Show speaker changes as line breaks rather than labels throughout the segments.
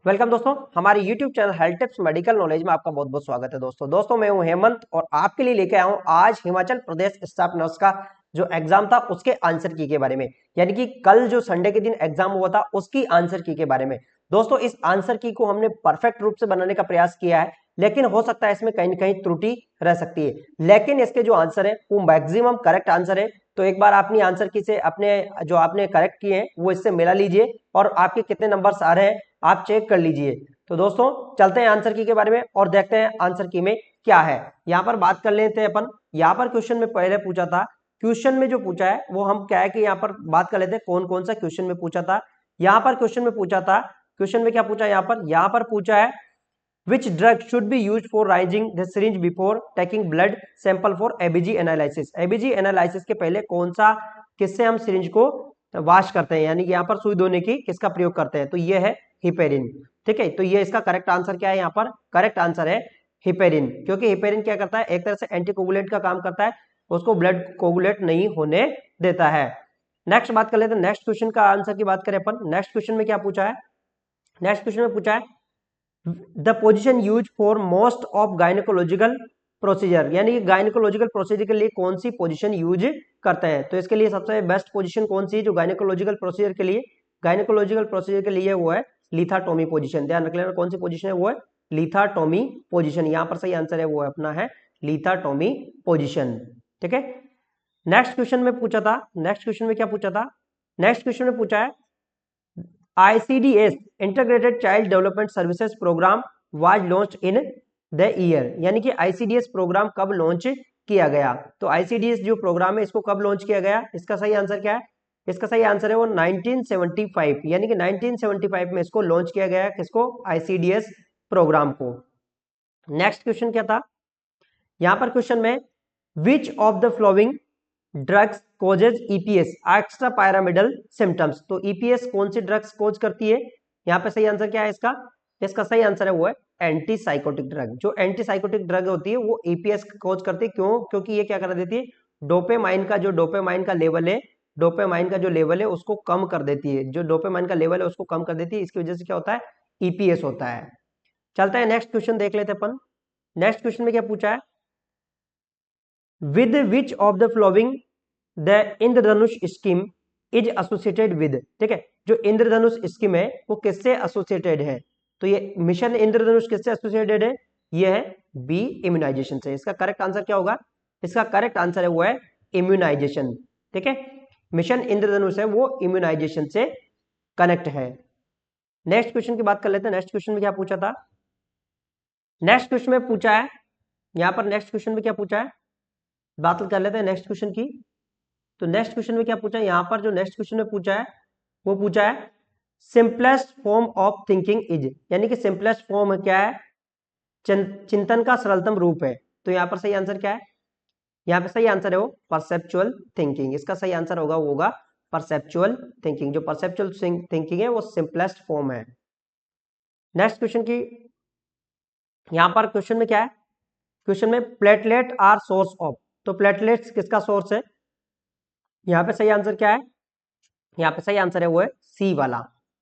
Welcome दोस्तों, हमारे YouTube channel health tips medical knowledge में आपका बहुत बहुत स्वागत है। दोस्तों मैं हूं हेमंत और आपके लिए लेके आया हूं आज हिमाचल प्रदेश स्टाफ नर्स का जो एग्जाम था उसके आंसर की के बारे में, यानी कि कल जो संडे के दिन एग्जाम हुआ था उसकी आंसर की के बारे में। दोस्तों इस आंसर की को हमने परफेक्ट रूप से बनाने का प्रयास किया है, लेकिन हो सकता है इसमें कहीं ना कहीं त्रुटि रह सकती है, लेकिन इसके जो आंसर है वो मैक्सिमम करेक्ट आंसर है। तो एक बार अपनी आंसर की से अपने जो आपने करेक्ट किए हैं वो इससे मिला लीजिए और आपके कितने नंबर्स आ रहे हैं आप चेक कर लीजिए। तो दोस्तों चलते हैं आंसर की के बारे में और देखते हैं आंसर की में क्या है। यहाँ पर बात कर लेते हैं अपन। यहाँ पर क्वेश्चन में पहले पूछा था, क्वेश्चन में जो पूछा है वो हम क्या है कि यहाँ पर बात कर लेते हैं कौन कौन सा क्वेश्चन में पूछा था। यहाँ पर क्वेश्चन में पूछा था, क्वेश्चन में क्या पूछा है, यहाँ पर पूछा है which drug should be used for raising the syringe before taking blood sample for ABG analysis। ABG analysis के पहले कौन सा किससे हम सिरिंज को वाश करते हैं, यानी कि यहाँ पर सुई धोने की किसका प्रयोग करते हैं, तो ये है हिपेरिन। ठीक है, तो ये इसका करेक्ट आंसर क्या है, यहाँ पर करेक्ट आंसर है हिपेरिन, क्योंकि हिपेरिन क्या करता है, एक तरह से एंटीकोगुलेंट का काम करता है, उसको ब्लड कोगुलेट नहीं होने देता है। नेक्स्ट बात कर लेते हैं, नेक्स्ट क्वेश्चन का आंसर की बात करें अपन। नेक्स्ट क्वेश्चन में क्या पूछा है, नेक्स्ट क्वेश्चन में पूछा है the position use for most of gynaecological procedure, यानी कि गायनेकोलॉजिकल प्रोसीजर के लिए कौन सी पोजीशन यूज करते हैं। तो इसके लिए सबसे बेस्ट पोजीशन कौन सी है जो गायनेकोलॉजिकल प्रोसीजर के लिए, गायनेकोलॉजिकल प्रोसीजर के लिए वो है लिथाटोमी पोजीशन। ध्यान रख लेना कौन सी पोजीशन है, वो है लिथाटोमी पोजीशन। यहाँ पर सही आंसर है वो है अपना है लिथाटोमी पोजीशन। ठीक है, नेक्स्ट क्वेश्चन में पूछा था, नेक्स्ट क्वेश्चन में क्या पूछा था, नेक्स्ट क्वेश्चन में पूछा है ICDS integrated child development services programme was launch in the year, यानी कि ICDS प्रोग्राम कब लॉन्च किया गया। तो ICDS जो प्रोग्राम है इसको कब लॉन्च किया गया, इसका सही आंसर क्या है, इसका सही आंसर है वो 1975, यानी कि 1975 में इसको लॉन्च किया गया, किसको, ICDS प्रोग्राम को। नेक्स्ट क्वेश्चन क्या था, यहां पर क्वेश्चन में विच of the flowing drugs causes EPS extra pyramidal symptoms, तो ईपीएस कौन सी ड्रग्स कोज करती है, यहाँ पे सही आंसर क्या है इसका, इसका सही आंसर है वो है एंटी साइकोटिक ड्रग। जो एंटी साइकोटिक ड्रग होती है वो ईपीएस कोज करती है, क्यों, क्योंकि ये क्या कर देती है, डोपामाइन का जो डोपामाइन का लेवल है, डोपामाइन का जो लेवल है उसको कम कर देती है, जो डोपामाइन का लेवल है उसको कम कर देती है, इसकी वजह से क्या होता है, ईपीएस होता है। चलता है नेक्स्ट क्वेश्चन देख लेते अपन। नेक्स्ट क्वेश्चन में क्या पूछा है, with which of the flowing the Indradhanush scheme is associated with, ठीक है, जो इंद्रधनुष स्कीम है वो किससे एसोसिएटेड है, तो ये मिशन इंद्रधनुष किससे एसोसिएटेड है, ये है बी इम्यूनाइजेशन से। इसका करेक्ट आंसर क्या होगा, इसका करेक्ट आंसर है वो है इम्यूनाइजेशन। ठीक है, मिशन इंद्रधनुष है वो इम्यूनाइजेशन से कनेक्ट है। नेक्स्ट क्वेश्चन की बात कर लेते हैं, नेक्स्ट क्वेश्चन में क्या पूछा था, नेक्स्ट क्वेश्चन में पूछा है, यहां पर नेक्स्ट क्वेश्चन में क्या पूछा है, बात कर लेते हैं नेक्स्ट क्वेश्चन की। तो नेक्स्ट क्वेश्चन में क्या पूछा है, यहां पर जो नेक्स्ट क्वेश्चन में पूछा है वो पूछा है simplest form of thinking is, यानी कि सिंपलेस्ट फॉर्म क्या है, चिंतन का सरलतम रूप है। तो यहां पर सही आंसर क्या है, यहां पर सही आंसर है वो परसेप्चुअल थिंकिंग। इसका सही आंसर होगा वो होगा परसेप्चुअल थिंकिंग। जो परसेप्चुअल थिंकिंग है वो सिंपलेस्ट फॉर्म है। नेक्स्ट क्वेश्चन की, यहां पर क्वेश्चन में क्या है, क्वेश्चन में प्लेटलेट आर सोर्स ऑफ, तो प्लेटलेट्स किसका सोर्स है, यहाँ पे सही आंसर क्या है, यहाँ पे सही आंसर है वो है सी वाला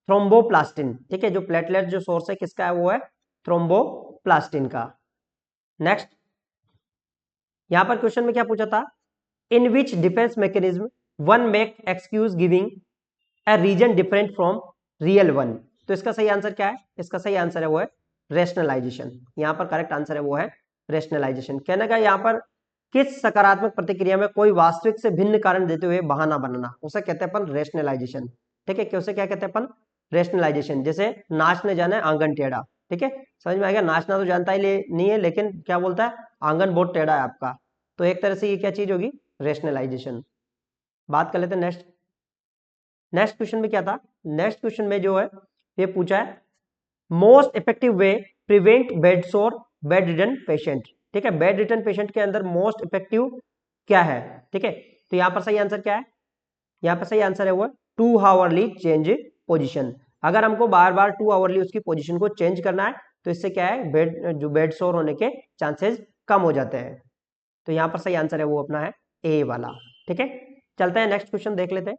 थ्रोम्बोप्लास्टिन। ठीक है, जो प्लेटलेट जो सोर्स है किसका है वो है थ्रोम्बोप्लास्टिन का। नेक्स्ट, यहाँ पर क्वेश्चन में क्या पूछा था, in which defence mechanism one make excuse giving a reason different from real one, तो इसका सही आंसर क्या है, इसका सही आंसर है वो है रेशनलाइजेशन। यहाँ पर करेक्ट आंसर है वो है रेशनलाइजेशन। कहने का यहाँ पर किस सकारात्मक प्रतिक्रिया में कोई वास्तविक से भिन्न कारण देते हुए बहाना बनाना, उसे कहते हैं अपन रेशनलाइजेशन। ठीक है, उसे क्या कहते हैं अपन, रेशनलाइजेशन। जैसे नाचने जाना है आंगन टेढ़ा, ठीक है, समझ में आ गया, नाचना तो जानता ही नहीं है लेकिन क्या बोलता है, आंगन बहुत टेढ़ा है आपका, तो एक तरह से ये क्या चीज होगी, रेशनलाइजेशन। बात कर लेते हैं नेक्स्ट, नेक्स्ट क्वेश्चन में क्या था, नेक्स्ट क्वेश्चन में जो है ये पूछा है most effective way prevent bed सोर बेड रिटर्न पेशेंट। ठीक है, बेड रिटर्न पेशेंट के अंदर मोस्ट इफेक्टिव क्या है, ठीक है, तो यहां पर सही आंसर क्या है, यहां पर सही आंसर है वो 2 हावरली चेंज पोजीशन। अगर हमको बार बार 2 हावरली उसकी पोजीशन को चेंज करना है तो इससे क्या है, बेड जो बेड सोर होने के चांसेस कम हो जाते हैं। तो यहां पर सही आंसर है वो अपना है ए वाला। ठीक है, चलते हैं नेक्स्ट क्वेश्चन देख लेते हैं।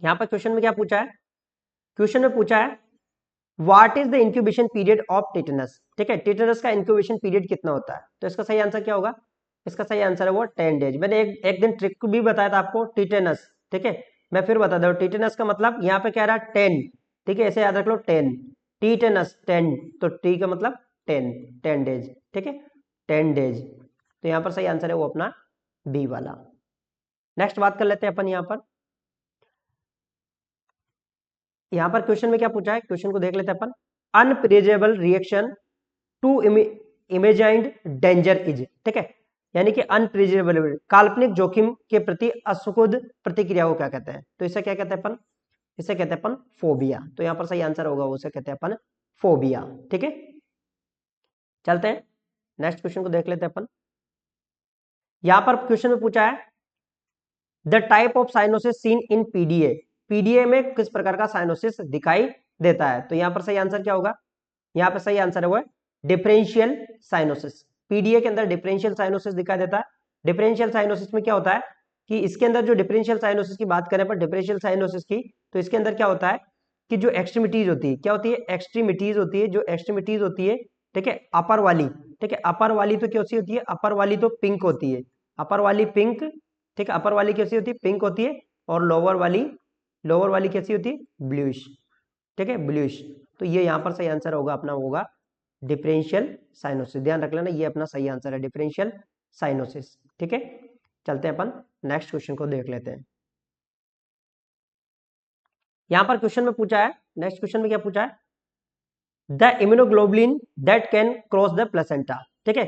यहां पर क्वेश्चन में क्या पूछा है, क्वेश्चन में पूछा है what is the incubation period of tetanus, ठीक है, टिटेनस का इंक्यूबेशन पीरियड कितना होता है, तो इसका सही आंसर क्या होगा, इसका सही आंसर है वो 10 डेज। मैंने एक दिन ट्रिक भी बताया था आपको, टिटेनस, ठीक है, मैं फिर बता दूं, टिटेनस का मतलब यहाँ पे कह रहा है 10, ठीक है, ऐसे याद रख लो 10, टिटेनस 10, तो टी का मतलब 10, 10 डेज, ठीक है, 10 डेज, तो यहाँ पर सही आंसर है वो अपना बी वाला। नेक्स्ट बात कर लेते हैं अपन यहाँ पर क्वेश्चन में क्या पूछा है, क्वेश्चन को देख लेते हैं अपन। अनप्रेजेबल रिएक्शन टू इमेजाइंड डेंजर इज, ठीक है, यानी कि अनप्रेजेबल काल्पनिक जोखिम के प्रति असुखद प्रतिक्रिया को क्या कहते हैं, तो इसे क्या कहते हैं अपन, इसे कहते हैं अपन फोबिया, तो यहाँ पर सही आंसर होगा उसे कहते हैं अपन फोबिया, ठीक है। चलते हैं नेक्स्ट क्वेश्चन को देख लेते हैं अपन। यहां पर क्वेश्चन में पूछा है the type of cyanosis seen in PDA, PDA में किस प्रकार का साइनोसिस दिखाई देता है, तो यहाँ पर सही आंसर क्या होगा, यहाँ पर सही आंसर है वो डिफरेंशियल साइनोसिस, पीडीए के अंदर डिफरेंशियल साइनोसिस दिखाई देता है। डिफरेंशियल साइनोसिस में क्या होता है कि इसके अंदर जो डिफरेंशियल साइनोसिस की बात करें पर डिफरेंशियल साइनोसिस की, तो इसके अंदर क्या होता है कि जो एक्सट्रीमिटीज होती है, क्या होती है, एक्सट्रीमिटीज होती है, जो एक्सट्रीमिटीज होती है, ठीक है, अपर वाली, ठीक है, अपर वाली तो कैसी होती है, अपर वाली तो पिंक होती है, अपर वाली पिंक, ठीक है, अपर वाली कैसी होती है, पिंक होती है, और लोअर वाली कैसी होती है, ब्लूइश, ठीक है, ब्लूइश, तो ये यहाँ पर सही आंसर होगा अपना, होगा डिफरेंशियल साइनोसिस, ध्यान रख लेना ये अपना सही आंसर है डिफरेंशियल साइनोसिस, ठीक है। चलते हैं अपन नेक्स्ट क्वेश्चन को देख लेते हैं। यहां पर क्वेश्चन में पूछा है, नेक्स्ट क्वेश्चन में क्या पूछा है, the immunoglobulin that can cross the placenta, ठीक है,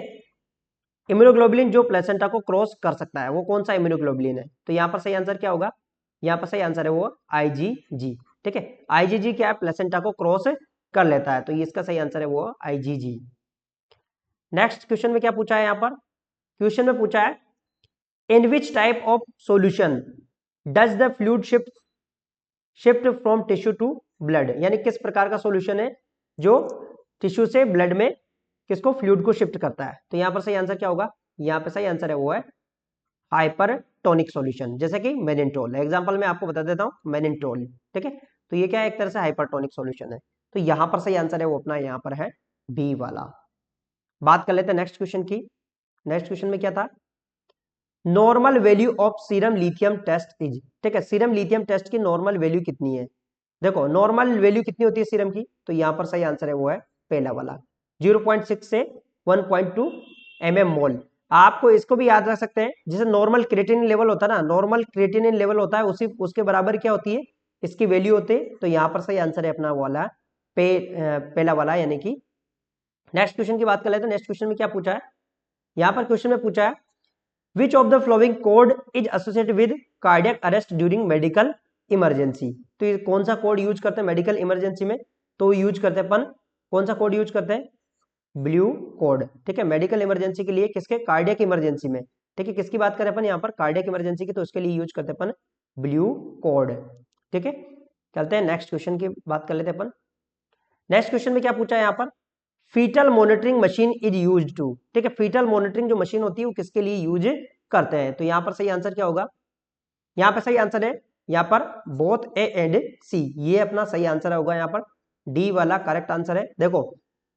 इम्यूनोग्लोबुलिन जो प्लेसेंटा को क्रॉस कर सकता है वो कौन सा इम्यूनोग्लोबुलिन है, तो यहाँ पर सही आंसर क्या होगा, यहाँ पर सही आंसर है वो आईजीजी, ठीक है, आईजीजी क्या है, प्लेसेंटा को क्रॉस कर लेता है, तो ये इसका सही आंसर है वो आईजीजी। नेक्स्ट क्वेश्चन में क्या पूछा है, यहाँ पर क्वेश्चन में पूछा है in which type of solution does the fluid shift from tissue to blood, यानी किस प्रकार का सॉल्यूशन है जो टिश्यू से ब्लड में किसको, फ्लूइड को शिफ्ट करता है, तो यहाँ पर सही आंसर क्या होगा, यहाँ पर सही आंसर है वो है हाइपरटोनिक सॉल्यूशन, जैसे कि मेनिनटोल, एग्जांपल मैं आपको बता देता हूँ मेनिनटोल, ठीक है, तो ये क्या है, एक तरह से हाइपरटोनिक सॉल्यूशन है, तो यहाँ पर सही आंसर है वो अपना यहाँ पर है बी वाला। बात कर लेते हैं नेक्स्ट क्वेश्चन की। नेक्स्ट क्वेश्चन में क्या था, normal value of serum lithium test is, ठीक है, सीरम लिथियम टेस्ट की नॉर्मल वैल्यू कितनी है, देखो नॉर्मल वैल्यू कितनी होती है सीरम की, तो यहाँ पर सही आंसर है वो है पहला वाला 0.6 से 1.2 mm मोल। आपको इसको भी याद रख सकते हैं, जैसे नॉर्मल क्रिएटिनिन लेवल होता है ना, नॉर्मल क्रिएटिनिन लेवल होता है उसी उसके बराबर क्या होती है इसकी वैल्यू होती है, तो यहाँ पर सही आंसर है अपना वाला पहला वाला, यानी कि नेक्स्ट क्वेश्चन की बात कर लेते हैं। नेक्स्ट क्वेश्चन में क्या पूछा है, यहाँ पर क्वेश्चन में पूछा है which of the flowing code is associated with cardiac arrest during medical emergency, तो ये कौन सा कोड यूज करते हैं मेडिकल इमरजेंसी में, तो यूज करते हैं अपन कौन सा कोड यूज करते हैं, ब्लू कोड, ठीक है, मेडिकल इमरजेंसी के लिए, किसके, कार्डियक इमरजेंसी में, ठीक है, किसकी बात करें अपन यहाँ पर कार्डियक इमरजेंसी की, तो उसके लिए यूज करते हैं अपन ब्लू कोड, ठीक है। चलते हैं नेक्स्ट क्वेश्चन की बात कर लेते हैं अपन। नेक्स्ट क्वेश्चन में क्या पूछा है यहाँ पर, fetal monitoring machine is use to, ठीक है, फीटल मॉनिटरिंग जो मशीन होती है वो किसके लिए यूज करते हैं, तो यहाँ पर सही आंसर क्या होगा, यहाँ पर सही आंसर है यहाँ पर बोथ ए एंड सी, ये अपना सही आंसर होगा यहाँ पर डी वाला करेक्ट आंसर है। देखो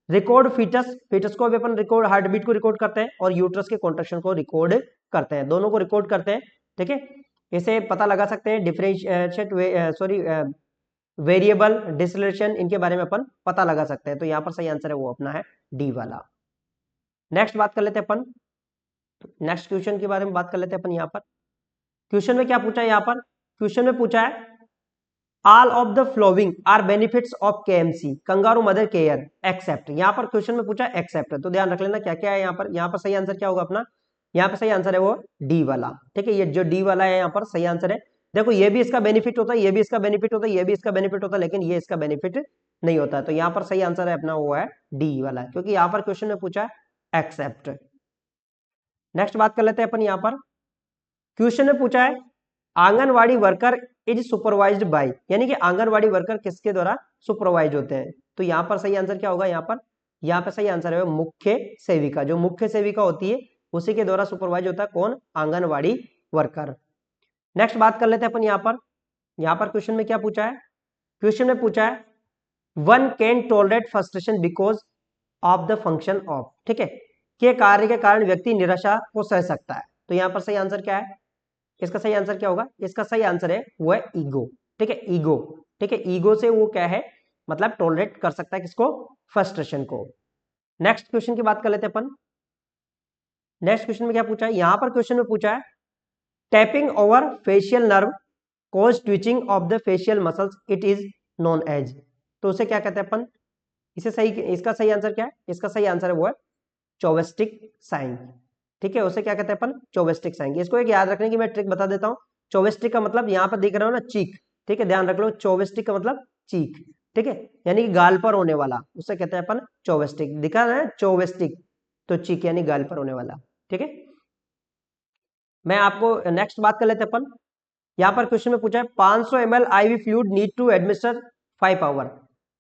रिकॉर्ड फीटस, फीटस को भी अपन रिकॉर्ड, हार्ट बीट को रिकॉर्ड करते हैं और यूट्रस के कॉन्ट्रैक्शन को रिकॉर्ड करते हैं, दोनों को रिकॉर्ड करते हैं, ठीक है, इसे पता लगा सकते हैं डिफरेंशिएट वेरिएबल डिसलेशन, इनके बारे में अपन पता लगा सकते हैं, तो यहाँ पर सही आंसर है वो अपना है डी वाला। नेक्स्ट बात कर लेते हैं अपन, नेक्स्ट क्वेश्चन के बारे में बात कर लेते हैं अपन। यहाँ पर क्वेश्चन में क्या पूछा है, यहाँ पर क्वेश्चन में पूछा है all of the following are benefits of KMC kangaroo mother care except, यहाँ पर क्वेश्चन में पूछा एक्सेप्ट, तो ध्यान रख लेना क्या क्या है यहाँ पर, यहाँ पर सही आंसर क्या होगा अपना, यहाँ पर सही आंसर है वो डी वाला, ठीक है, ये जो डी वाला है यहाँ पर सही आंसर है। देखो ये भी इसका बेनिफिट होता है, ये भी इसका बेनिफिट होता है, ये भी इसका बेनिफिट होता है, लेकिन ये इसका बेनिफिट नहीं होता है, तो यहाँ पर सही आंसर है अपना वो है डी वाला, क्योंकि यहाँ पर क्वेश्चन में पूछा है एक्सेप्ट। नेक्स्ट बात कर लेते हैं अपन, यहाँ पर क्वेश्चन में पूछा है anganwadi worker is supervised by, यानी कि आंगनवाड़ी वर्कर किसके द्वारा सुपरवाइज होते हैं, तो यहाँ पर सही आंसर क्या होगा, यहाँ पर सही आंसर है मुख्य सेविका, जो मुख्य सेविका होती है उसी के द्वारा सुपरवाइज होता है कौन, आंगनवाड़ी वर्कर। नेक्स्ट बात कर लेते हैं अपन, यहाँ पर क्वेश्चन में क्या पूछा है, क्वेश्चन में पूछा है one can tolerate frustration because of the function of, ठीक है, के कार्य के कारण व्यक्ति निराशा को सह सकता है। तो यहाँ पर सही आंसर क्या है, इसका सही आंसर क्या होगा, इसका सही आंसर है वो है ईगो, ठीक है, ईगो, ठीक है, ईगो से वो क्या है, मतलब टॉलरेट कर सकता है किसको, फ्रस्ट्रेशन को। नेक्स्ट क्वेश्चन की बात कर लेते हैं अपन। नेक्स्ट क्वेश्चन में क्या पूछा है, यहां पर क्वेश्चन में पूछा है tapping over facial nerve cause twitching of the facial muscles, it is known as. तो उसे क्या कहते हैं अपन, इसे सही, इसका सही आंसर क्या है, इसका सही आंसर है वो है चौवेस्टिक साइन, ठीक है, उसे क्या कहते हैं अपन, चौवेस्टिक साइन। इसको एक याद रखने की मैं ट्रिक बता देता हूँ। चौवेस्टिक का मतलब यहाँ पर देख रहे हो ना चीक, ठीक है, ध्यान रख लो, चौवेस्टिक का मतलब चीक, ठीक है, यानी कि गाल पर होने वाला, उसे कहते हैं अपन चौवेस्टिक, दिखा रहा है चौवेस्टिक, तो चीक यानी गाल पर होने वाला, ठीक है। मैं आपको नेक्स्ट बात कर लेते हैं अपन। यहाँ पर क्वेश्चन में पूछा है 500 ml IV fluid need to administer 5 hour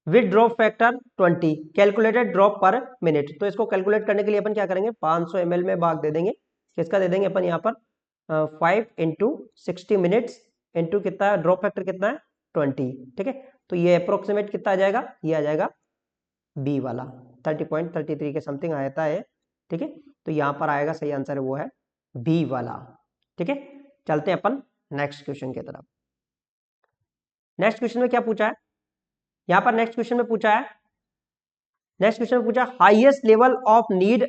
with drop factor 20 calculated drop per minute. तो इसको कैलकुलेट करने के लिए अपन क्या करेंगे, 500 ml में भाग दे देंगे, किसका दे देंगे अपन यहाँ पर 5 इंटू 60 मिनट्स इंटू कितना ड्रॉप फैक्टर कितना है 20, ठीक है, तो ये अप्रोक्सीमेट कितना आ जाएगा, ये आ जाएगा बी वाला 30.33 के समथिंग आता है, ठीक है, तो यहाँ पर आएगा सही आंसर वो है बी वाला, ठीक है। चलते हैं अपन नेक्स्ट क्वेश्चन की तरफ। नेक्स्ट क्वेश्चन में क्या पूछा है, यहां पर नेक्स्ट क्वेश्चन में पूछा है, नेक्स्ट क्वेश्चन में पूछा highest level of need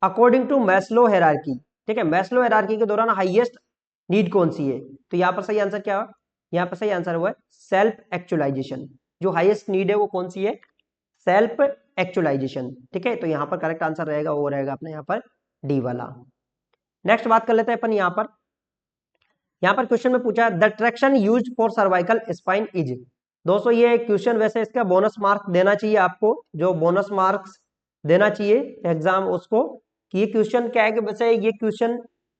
according to Maslow hierarchy, ठीक है, मैस्लो हायरार्की के दौरान हाईएस्ट नीड कौन सी है। तो यहां पर सही आंसर क्या है, यहां पर सही आंसर हुआ है सेल्फ एक्चुअलाइजेशन। जो हाईएस्ट नीड है वो कौन सी है, सेल्फ एक्चुअलाइजेशन, ठीक है, तो यहां पर करेक्ट आंसर रहेगा वो रहेगा अपने यहाँ पर डी वाला। नेक्स्ट बात कर लेते हैं अपन यहाँ पर क्वेश्चन में पूछा है the traction used for cervical spine is. दोस्तों ये क्वेश्चन वैसे इसका बोनस मार्क देना चाहिए आपको, जो बोनस मार्क्स देना चाहिए एग्जाम उसको, कि ये क्वेश्चन क्या है कि वैसे ये क्वेश्चन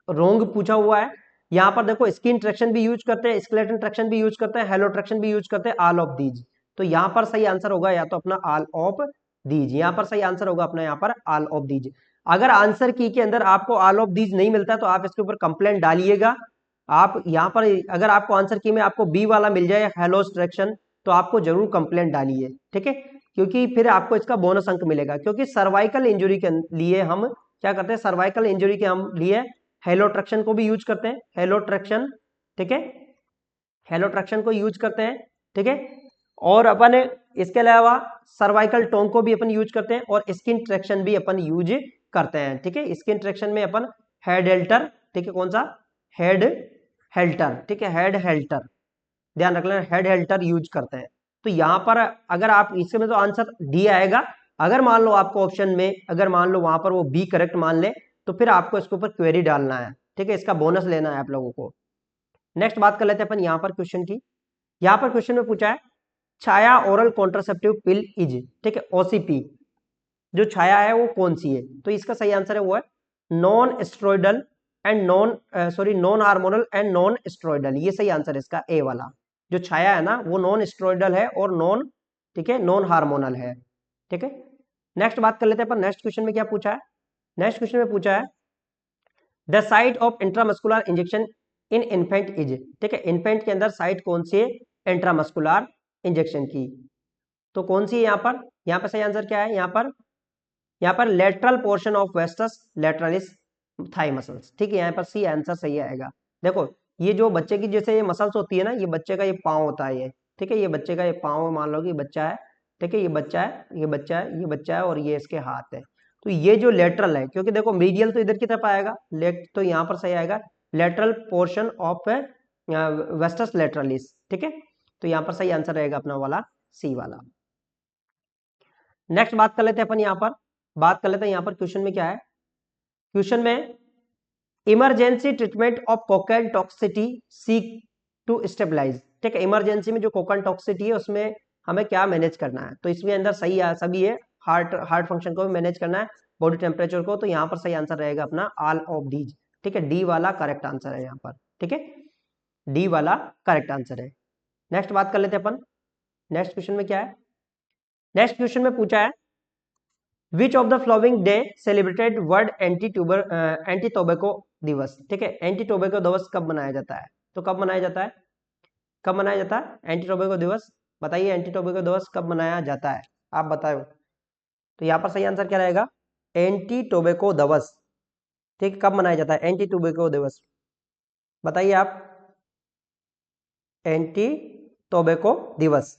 रोंग पूछा हुआ है। यहाँ पर देखो स्किन ट्रैक्शन भी यूज करते हैं, स्केलेटन ट्रैक्शन भी यूज करते हैं, हेलो ट्रैक्शन भी यूज करते हैं, ऑल ऑफ दीज। तो यहाँ पर सही आंसर होगा या तो अपना ऑल ऑफ दीज, यहाँ पर सही आंसर होगा अपना यहाँ पर ऑल ऑफ दीज। अगर आंसर की के अंदर आपको ऑल ऑफ दीज नहीं मिलता तो आप इसके ऊपर कंप्लेंट डालिएगा। आप यहाँ पर अगर आपको आंसर की में आपको बी वाला मिल जाए हेलो ट्रैक्शन, तो आपको जरूर कंप्लेंट डालिए, ठीक है, क्योंकि फिर आपको इसका बोनस अंक मिलेगा। क्योंकि सर्वाइकल इंजरी के लिए हम क्या करते हैं, सर्वाइकल इंजरी के हम लिए हेलो ट्रैक्शन को भी यूज करते हैं, हेलो ट्रैक्शन, ठीक है, हेलो ट्रैक्शन को यूज करते हैं, ठीक है, और अपन इसके अलावा सर्वाइकल टोंग को भी अपन यूज करते हैं और स्किन ट्रैक्शन भी अपन यूज करते हैं, ठीक है। स्किन ट्रैक्शन में अपन हेड हेल्टर, ठीक है, कौन सा, हेड हेल्टर, ठीक है, हेड हेल्टर, ध्यान रख लेना, हेड हेल्टर यूज करते हैं। तो यहां पर अगर आप इसमें तो आंसर डी आएगा। अगर मान लो आपको ऑप्शन में अगर मान लो वहां पर वो बी करेक्ट मान ले, तो फिर आपको इसके ऊपर क्वेरी डालना है, ठीक है, इसका बोनस लेना है आप लोगों को। नेक्स्ट बात कर लेते हैं अपन यहाँ पर क्वेश्चन की। यहाँ पर क्वेश्चन में पूछा है छाया ओरल कॉन्ट्रासेप्टिव पिल इज, ठीक है, ओसीपी जो छाया है वो कौन सी है। तो इसका सही आंसर है वो है non steroidal and non hormonal and non steroidal, ये सही आंसर है इसका ए वाला। जो छाया है ना वो नॉन स्टेरॉइडल है और नॉन, ठीक है, नॉन हार्मोनल है, ठीक है। नेक्स्ट बात कर लेते हैं अपन, नेक्स्ट क्वेश्चन में क्या पूछा है, नेक्स्ट क्वेश्चन में पूछा है the site of intramuscular injection in infant is, ठीक है, इन्फेंट के अंदर साइट कौन सी है इंट्रामस्कुलर इंजेक्शन की। तो कौन सी है यहाँ पर सही आंसर क्या है, यहाँ पर lateral portion of wastes lateralis thigh muscles, ठीक है, यहाँ पर सी आंसर सही आएगा। देखो ये जो बच्चे की जैसे ये मसल्स होती है ना, ये बच्चे का ये पाँव होता है, ये ठीक है, ये बच्चे का ये पाँव, मान लो कि बच्चा है, ठीक है, ये बच्चा है, ये बच्चा है, ये बच्चा है और ये इसके हाथ है। तो ये जो लेटरल है, क्योंकि देखो मीडियल तो इधर की तरफ आएगा, लेट तो यहाँ पर सही आएगा lateral portion of wastes lateralis, ठीक है, तो यहाँ पर सही आंसर रहेगा अपना वाला सी वाला। नेक्स्ट बात कर लेते हैं अपन बात कर लेते हैं यहाँ पर क्वेश्चन में क्या है, क्वेश्चन में emergency treatment of cocaine toxicity seek to stabilise, ठीक है, इमरजेंसी में जो कोकेन टॉक्सिटी है उसमें हमें क्या मैनेज करना है। तो इसमें अंदर सही है सभी है, हार्ट फंक्शन को भी मैनेज करना है, बॉडी टेम्परेचर को, तो यहाँ पर सही आंसर रहेगा अपना ऑल ऑफ दीज, ठीक है, डी वाला करेक्ट आंसर है यहाँ पर, ठीक है, डी वाला करेक्ट आंसर है। नेक्स्ट बात कर लेते हैं अपन, नेक्स्ट क्वेश्चन में क्या है, नेक्स्ट क्वेश्चन में पूछा है which of the flowing day celebrated world anti tobacco दिवस, ठीक है, एंटी टोबैको दिवस कब मनाया जाता है। तो कब मनाया जाता है, कब मनाया जाता है एंटी टोबैको दिवस, बताइए एंटी टोबैको दिवस कब मनाया जाता है, आप बताओ। तो यहाँ पर सही आंसर क्या रहेगा, एंटी टोबैको दिवस। ठीक, कब मनाया जाता है एंटी टोबैको दिवस, बताइए आप। एंटी टोबैको दिवस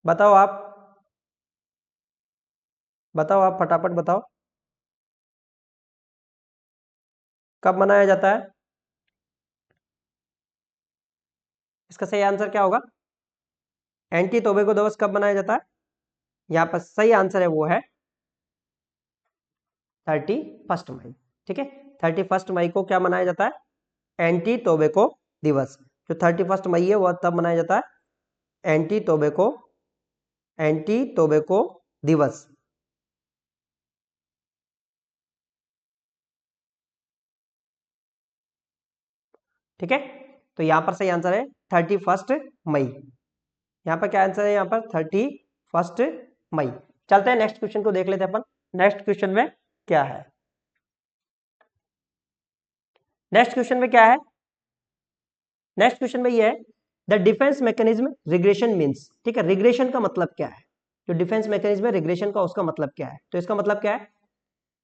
बताओ आप, बताओ आप फटाफट बताओ, कब मनाया जाता है। इसका सही आंसर क्या होगा, एंटी टोबैको दिवस कब मनाया जाता है। यहाँ पर सही आंसर है वो है 31 मई। ठीक है, 31 मई को क्या मनाया जाता है, एंटी टोबैको दिवस। जो 31 मई है वह तब मनाया जाता है, एंटी टोबैको, एंटी टोबैको दिवस। ठीक है, तो यहां पर सही आंसर है 31 मई। यहाँ पर क्या आंसर है, यहाँ पर 31 मई। चलते हैं नेक्स्ट क्वेश्चन को देख लेते हैं अपन। नेक्स्ट क्वेश्चन में क्या है, नेक्स्ट क्वेश्चन में क्या है, नेक्स्ट क्वेश्चन में ये है, the defence mechanism regression means. ठीक है, रिग्रेशन का मतलब क्या है, जो डिफेंस मैकेनिज्म है रिग्रेशन का, उसका मतलब क्या है। तो इसका मतलब क्या है,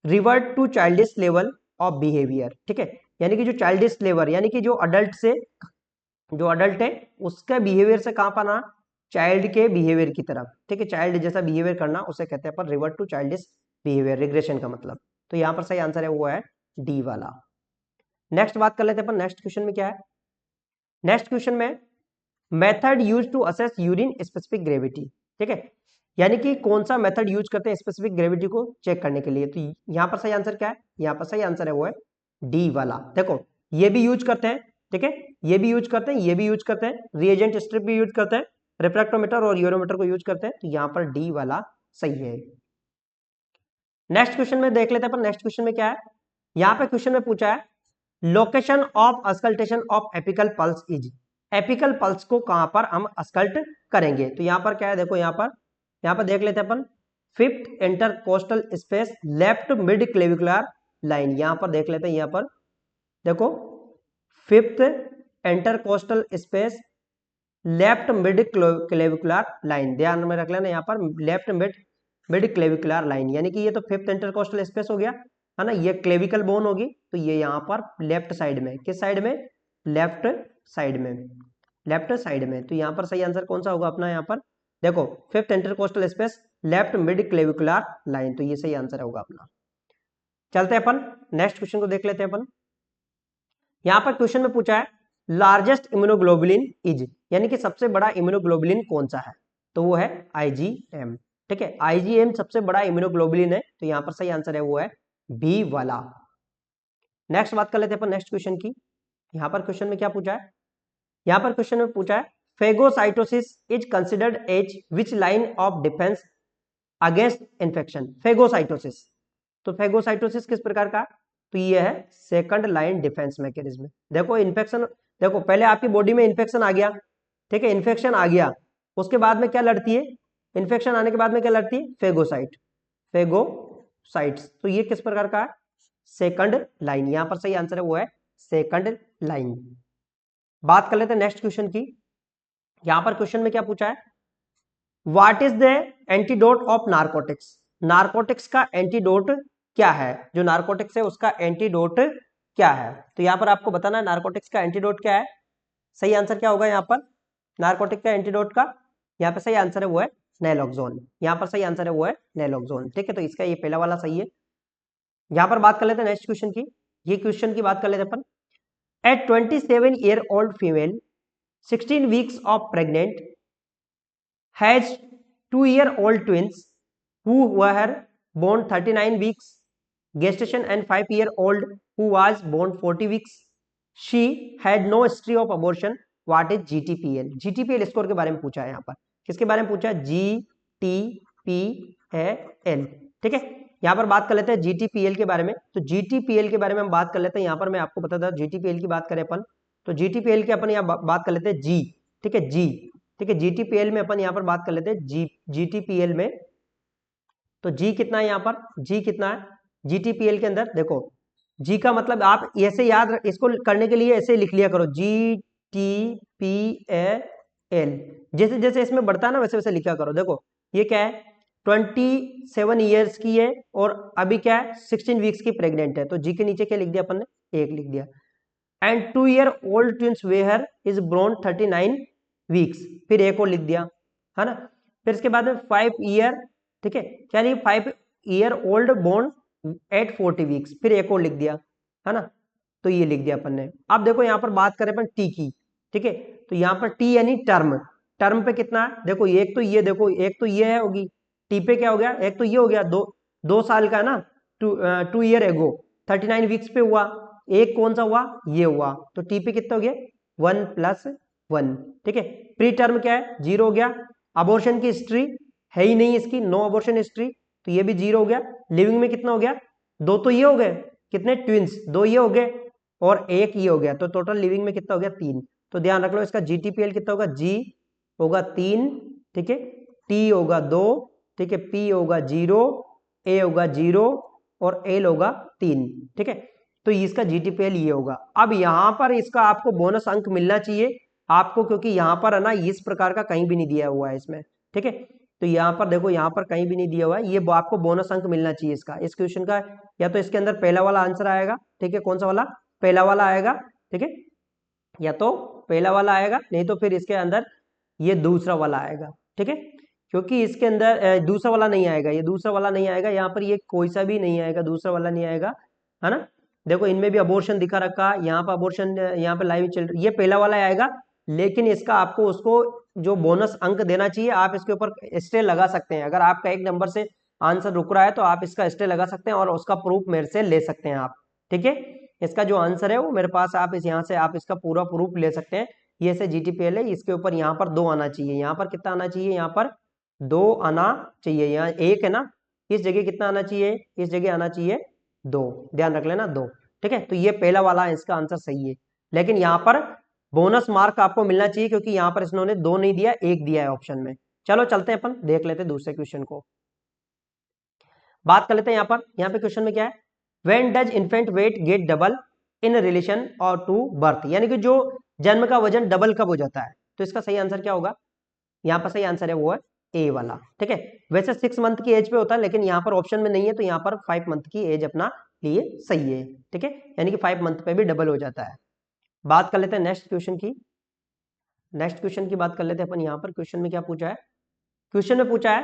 revert to childish level of behaviour. ठीक है, यानी कि जो चाइल्डिश लेवल, यानी कि जो अडल्ट से, जो अडल्ट है उसका बिहेवियर से कहां पाना, चाइल्ड के बिहेवियर की तरफ। ठीक है, चाइल्ड जैसा बिहेवियर करना उसे कहते हैं पर revert to childish behaviour, regression का मतलब। तो यहां पर सही आंसर है वो है डी वाला। नेक्स्ट बात कर लेते हैं अपन, नेक्स्ट क्वेश्चन में क्या है। नेक्स्ट क्वेश्चन में method use to assess urine specific gravity. ठीक है, यानी कि कौन सा मेथड यूज करते हैं स्पेसिफिक ग्रेविटी को चेक करने के लिए। तो यहां पर सही आंसर क्या है, यहां पर सही आंसर है वो है डी वाला। देखो ये भी यूज करते हैं, ठीक है, ये भी यूज करते हैं, ये भी यूज करते हैं, रिएजेंट स्ट्रिप भी यूज करते हैं, रिफ्रैक्टोमीटर और यूरोमीटर को यूज करते हैं। तो यहां पर डी वाला सही है। नेक्स्ट क्वेश्चन में देख लेते हैं अपन, नेक्स्ट क्वेश्चन में क्या है। यहां पे क्वेश्चन में पूछा है, location of auscultation of apical pulse is. Apical pulse को कहां पर हम अस्कल्ट करेंगे। तो यहां पर क्या है, देखो यहां पर देख लेते हैं अपन, fifth intercostal space left mid clavicular line. यहां पर देख लेते हैं, यहां पर देखो fifth intercostal space left mid clavicular line, ध्यान में रख लेना यहाँ पर left mid mid clavicular line, यानी कि ये तो फिफ्थ इंटरकोस्टल स्पेस हो गया है ना, ये क्लेविकल बोन होगी। तो ये यहाँ पर लेफ्ट साइड में, किस साइड में, लेफ्ट साइड में, लेफ्ट साइड में। तो यहाँ पर सही आंसर कौन सा होगा अपना, यहाँ पर देखो fifth intercostal space left mid clavicular line. तो ये सही आंसर होगा अपना। चलते हैं अपन नेक्स्ट क्वेश्चन को देख लेते हैं अपन। यहाँ पर क्वेश्चन में पूछा है, लार्जेस्ट इम्यूनोग्लोबुलिन इज, यानी कि सबसे बड़ा इम्यूनोग्लोबुलिन कौन सा है। तो वो है आईजीएम। ठीक है, आईजीएम सबसे बड़ा इम्यूनोग्लोबुलिन है। तो यहाँ पर सही आंसर है वो है बी वाला। नेक्स्ट बात कर लेते हैं अपन नेक्स्ट क्वेश्चन की। यहाँ पर क्वेश्चन में क्या पूछा है, यहाँ पर क्वेश्चन में पूछा है, phagocytosis is considered as which line of defence against infection. Phagocytosis, तो फेगोसाइटोसिस किस प्रकार का, तो ये है सेकंड लाइन डिफेंस मैकेनिज्म। देखो इन्फेक्शन, देखो पहले आपकी बॉडी में इन्फेक्शन आ गया, ठीक है, इन्फेक्शन आ गया, उसके बाद में क्या लड़ती है, इन्फेक्शन आने के बाद में क्या लड़ती है, फेगोसाइट, फेगोसाइट्स। तो ये किस प्रकार का है, सेकंड लाइन। यहां पर सही आंसर है वो है सेकंड लाइन। बात कर लेते हैं नेक्स्ट क्वेश्चन की। यहां पर क्वेश्चन में क्या पूछा है, what is the antidote of narcotics. Narcotics का एंटीडोट क्या है, जो नारकोटिक्स है उसका एंटीडोट क्या है। तो यहां पर आपको बताना है नारकोटिक्स का एंटीडोट क्या है। सही आंसर क्या होगा यहाँ पर, नारकोटिक का एंटीडोट का, यहाँ पर सही आंसर है वो है नैलोक्सोन। यहाँ पर सही आंसर है वो है नैलोक्सोन। ठीक है, तो इसका ये पहला वाला सही है। यहाँ पर बात कर लेते हैं नेक्स्ट क्वेश्चन की। ये क्वेश्चन की बात कर लेते हैं अपन। At 27-year-old female 16 weeks of pregnant has 2-year-old twins who were born 39 weeks gestation and 5-year-old who was born 40 weeks. She had no history of abortion. What is GTPL? GTPL score के बारे में पूछा है यहाँ पर, किसके बारे में पूछा है, GTPL। ठीक है, यहाँ पर बात कर लेते हैं GTPL के बारे में। तो GTPL के बारे में हम बात कर लेते हैं। यहाँ पर मैं आपको बता था GTPL की बात करें अपन, तो GTPL की अपन यहाँ बात कर लेते हैं जी। ठीक है, जी, ठीक है, GTPL में अपन यहाँ पर बात कर लेते हैं GTPL में। तो जी कितना है यहाँ पर, जी कितना है GTPL के अंदर, देखो जी का मतलब आप ऐसे याद, इसको करने के लिए ऐसे लिख लिया करो, GTPL एल। जैसे जैसे इसमें बढ़ता है ना वैसे वैसे लिखा करो। देखो ये क्या है, 27 ईयर्स की है और अभी क्या है 16 वीक्स की प्रेग्नेंट है, तो जी के नीचे क्या लिख दिया अपन ने, 1 लिख दिया। And 2 year old twins were is born 39 weeks, फिर एक और लिख दिया, है ना। फिर इसके बाद में 5 ईयर, ठीक है, क्या लिखा, 5 year old born at 40 weeks, फिर एक और लिख दिया, है ना। तो ये लिख दिया अपन ने। अब देखो यहाँ पर बात करें अपन टी की, ठीक है, तो यहाँ पर टी यानी टर्म, टर्म पे कितना है, देखो एक तो ये, देखो एक तो ये है होगी, टी पे क्या हो गया, एक तो ये हो गया, 2 साल का है ना, 2 ईयर एगो 39 वीक्स पे हुआ, एक कौन सा हुआ, ये हुआ, तो टी पे कितना हो गया, 1+1, ठीक है। प्री टर्म क्या है, 0 हो गया। अबॉर्शन की हिस्ट्री है ही नहीं इसकी, नो अबॉर्शन हिस्ट्री, तो ये भी 0 हो गया। लिविंग में कितना हो गया, 2 तो ये हो गए, कितने ट्विंस, 2 ये हो गए और 1 ये हो गया, तो टोटल लिविंग में कितना हो गया, 3। तो ध्यान रख लो इसका जीटीपीएल कितना होगा, जी होगा 3, ठीक है, टी होगा 2, ठीक है, पी होगा 0, ए होगा 0 और एल होगा 3, ठीक है। तो इसका जीटीपीएल ये होगा। अब यहां पर इसका आपको बोनस अंक मिलना चाहिए आपको, क्योंकि यहां पर है ना इस प्रकार का कहीं भी नहीं दिया हुआ है इसमें, ठीक है। तो यहाँ पर देखो, यहाँ पर कहीं भी नहीं दिया हुआ है, ये आपको बोनस अंक मिलना चाहिए इसका, इस क्वेश्चन का। या तो इसके अंदर पहला वाला आंसर आएगा, ठीक है, कौन सा वाला, पहला वाला आएगा, ठीक है, या तो पहला वाला आएगा, नहीं तो फिर इसके अंदर ये दूसरा वाला आएगा, ठीक है। क्योंकि इसके अंदर दूसरा वाला नहीं आएगा, ये दूसरा वाला नहीं आएगा, यहाँ पर ये कोई सा भी नहीं आएगा, दूसरा वाला नहीं आएगा, है ना। देखो इनमें भी अबॉर्शन दिखा रखा, यहाँ पर अबॉर्शन, यहाँ पे लाइव चल रही, ये पहला वाला आएगा, लेकिन इसका आपको उसको जो बोनस अंक देना चाहिए, आप इसके ऊपर स्टे लगा सकते हैं। अगर आपका 1 नंबर से आंसर रुक रहा है तो आप इसका स्टे लगा सकते हैं और उसका प्रूफ मेरे से ले सकते हैं आप, ठीक है। इसका जो आंसर है वो मेरे पास, आप इस यहाँ से आप इसका पूरा प्रूफ ले सकते हैं। ये से जीटीपीएल है, इसके ऊपर यहाँ पर 2 आना चाहिए, यहाँ पर कितना आना चाहिए, यहाँ पर 2 आना चाहिए, यहाँ 1 है ना, इस जगह कितना आना चाहिए, इस जगह आना चाहिए 2, ध्यान रख लेना 2, ठीक है। तो ये पहला वाला है, इसका आंसर सही है, लेकिन यहाँ पर बोनस मार्क आपको मिलना चाहिए क्योंकि यहाँ पर इन्होंने 2 नहीं दिया, 1 दिया है ऑप्शन में। चलो चलते हैं अपन देख लेते हैं दूसरे क्वेश्चन को, बात कर लेते हैं। यहाँ पे क्वेश्चन में क्या है, when does infant weight get double in relation और टू बर्थ, यानी कि जो जन्म का वजन डबल कब हो जाता है, तो इसका सही आंसर क्या होगा, यहाँ पर सही आंसर है वो है ए वाला, ठीक है। वैसे 6 मंथ की एज पे होता है, लेकिन यहाँ पर ऑप्शन में नहीं है, तो यहाँ पर 5 मंथ की एज अपना लिए सही है, ठीक है, यानी कि 5 मंथ पे भी डबल हो जाता है। बात कर लेते हैं नेक्स्ट क्वेश्चन की, नेक्स्ट क्वेश्चन की बात कर लेते हैं अपन। यहाँ पर क्वेश्चन में क्या पूछा है, क्वेश्चन में पूछा है,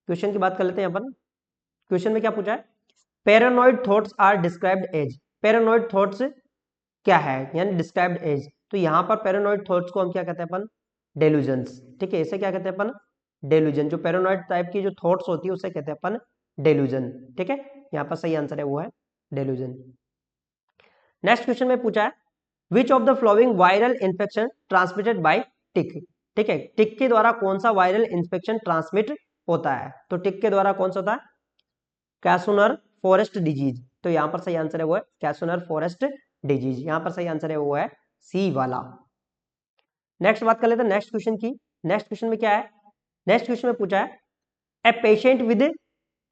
क्वेश्चन की बात कर लेते हैं अपन। क्वेश्चन में क्या पूछा है, paranoid thoughts are described as, paranoid thoughts क्या है, यानी डिस्क्राइब्ड एज, तो यहाँ पर पैरानॉइड थॉट्स को हम क्या कहते हैं अपन, डेल्यूजन्स, ठीक है, इसे क्या कहते हैं अपन, डेल्यूजन। जो पैरानॉइड टाइप की जो थॉट्स होती है उसे कहते हैं अपन डेल्यूजन, ठीक है। यहाँ पर सही आंसर है वो है डेल्यूजन। नेक्स्ट क्वेश्चन में पूछा है, which of the following viral infection transmitted by tick, ठीक है, टिक के द्वारा कौन सा वायरल इन्फेक्शन ट्रांसमिट होता है, तो टिक के द्वारा कौन सा होता है, कैसुनर फॉरेस्ट डिजीज, तो यहाँ पर सही आंसर है वो है कैसुनर फॉरेस्ट डिजीज, यहाँ पर सही आंसर है वो है सी वाला। नेक्स्ट बात कर लेते हैं नेक्स्ट क्वेश्चन की, नेक्स्ट क्वेश्चन में क्या है, नेक्स्ट क्वेश्चन में पूछा है, a patient with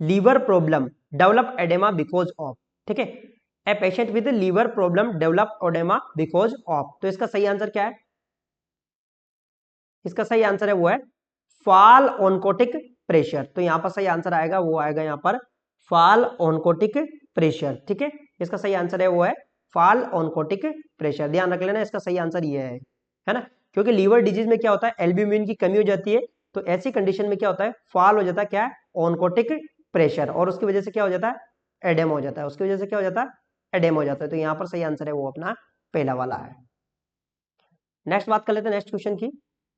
liver problem develop oedema because of, ठीक है, a patient with liver problem develop oedema because of, तो इसका सही आंसर क्या है, इसका सही आंसर है वो है फॉल ऑनकोटिक प्रेशर, तो यहाँ पर सही आंसर आएगा वो आएगा यहाँ पर फॉल ऑनकोटिक प्रेशर, ठीक है, इसका सही आंसर है वो है फॉल ऑनकोटिक प्रेशर, ध्यान रख लेना इसका सही आंसर ये है ना। क्योंकि लीवर डिजीज में क्या होता है, एल्ब्यूमिन की कमी हो जाती है, तो ऐसी कंडीशन में क्या होता है, फॉल हो जाता है, क्या है, ऑनकोटिक प्रेशर, और उसकी वजह से क्या हो जाता है, एडेम हो जाता है, उसकी वजह से क्या हो जाता है, एडेम हो जाता है, तो यहाँ पर सही आंसर है वो अपना पहला वाला है। नेक्स्ट बात कर लेते हैं नेक्स्ट क्वेश्चन की,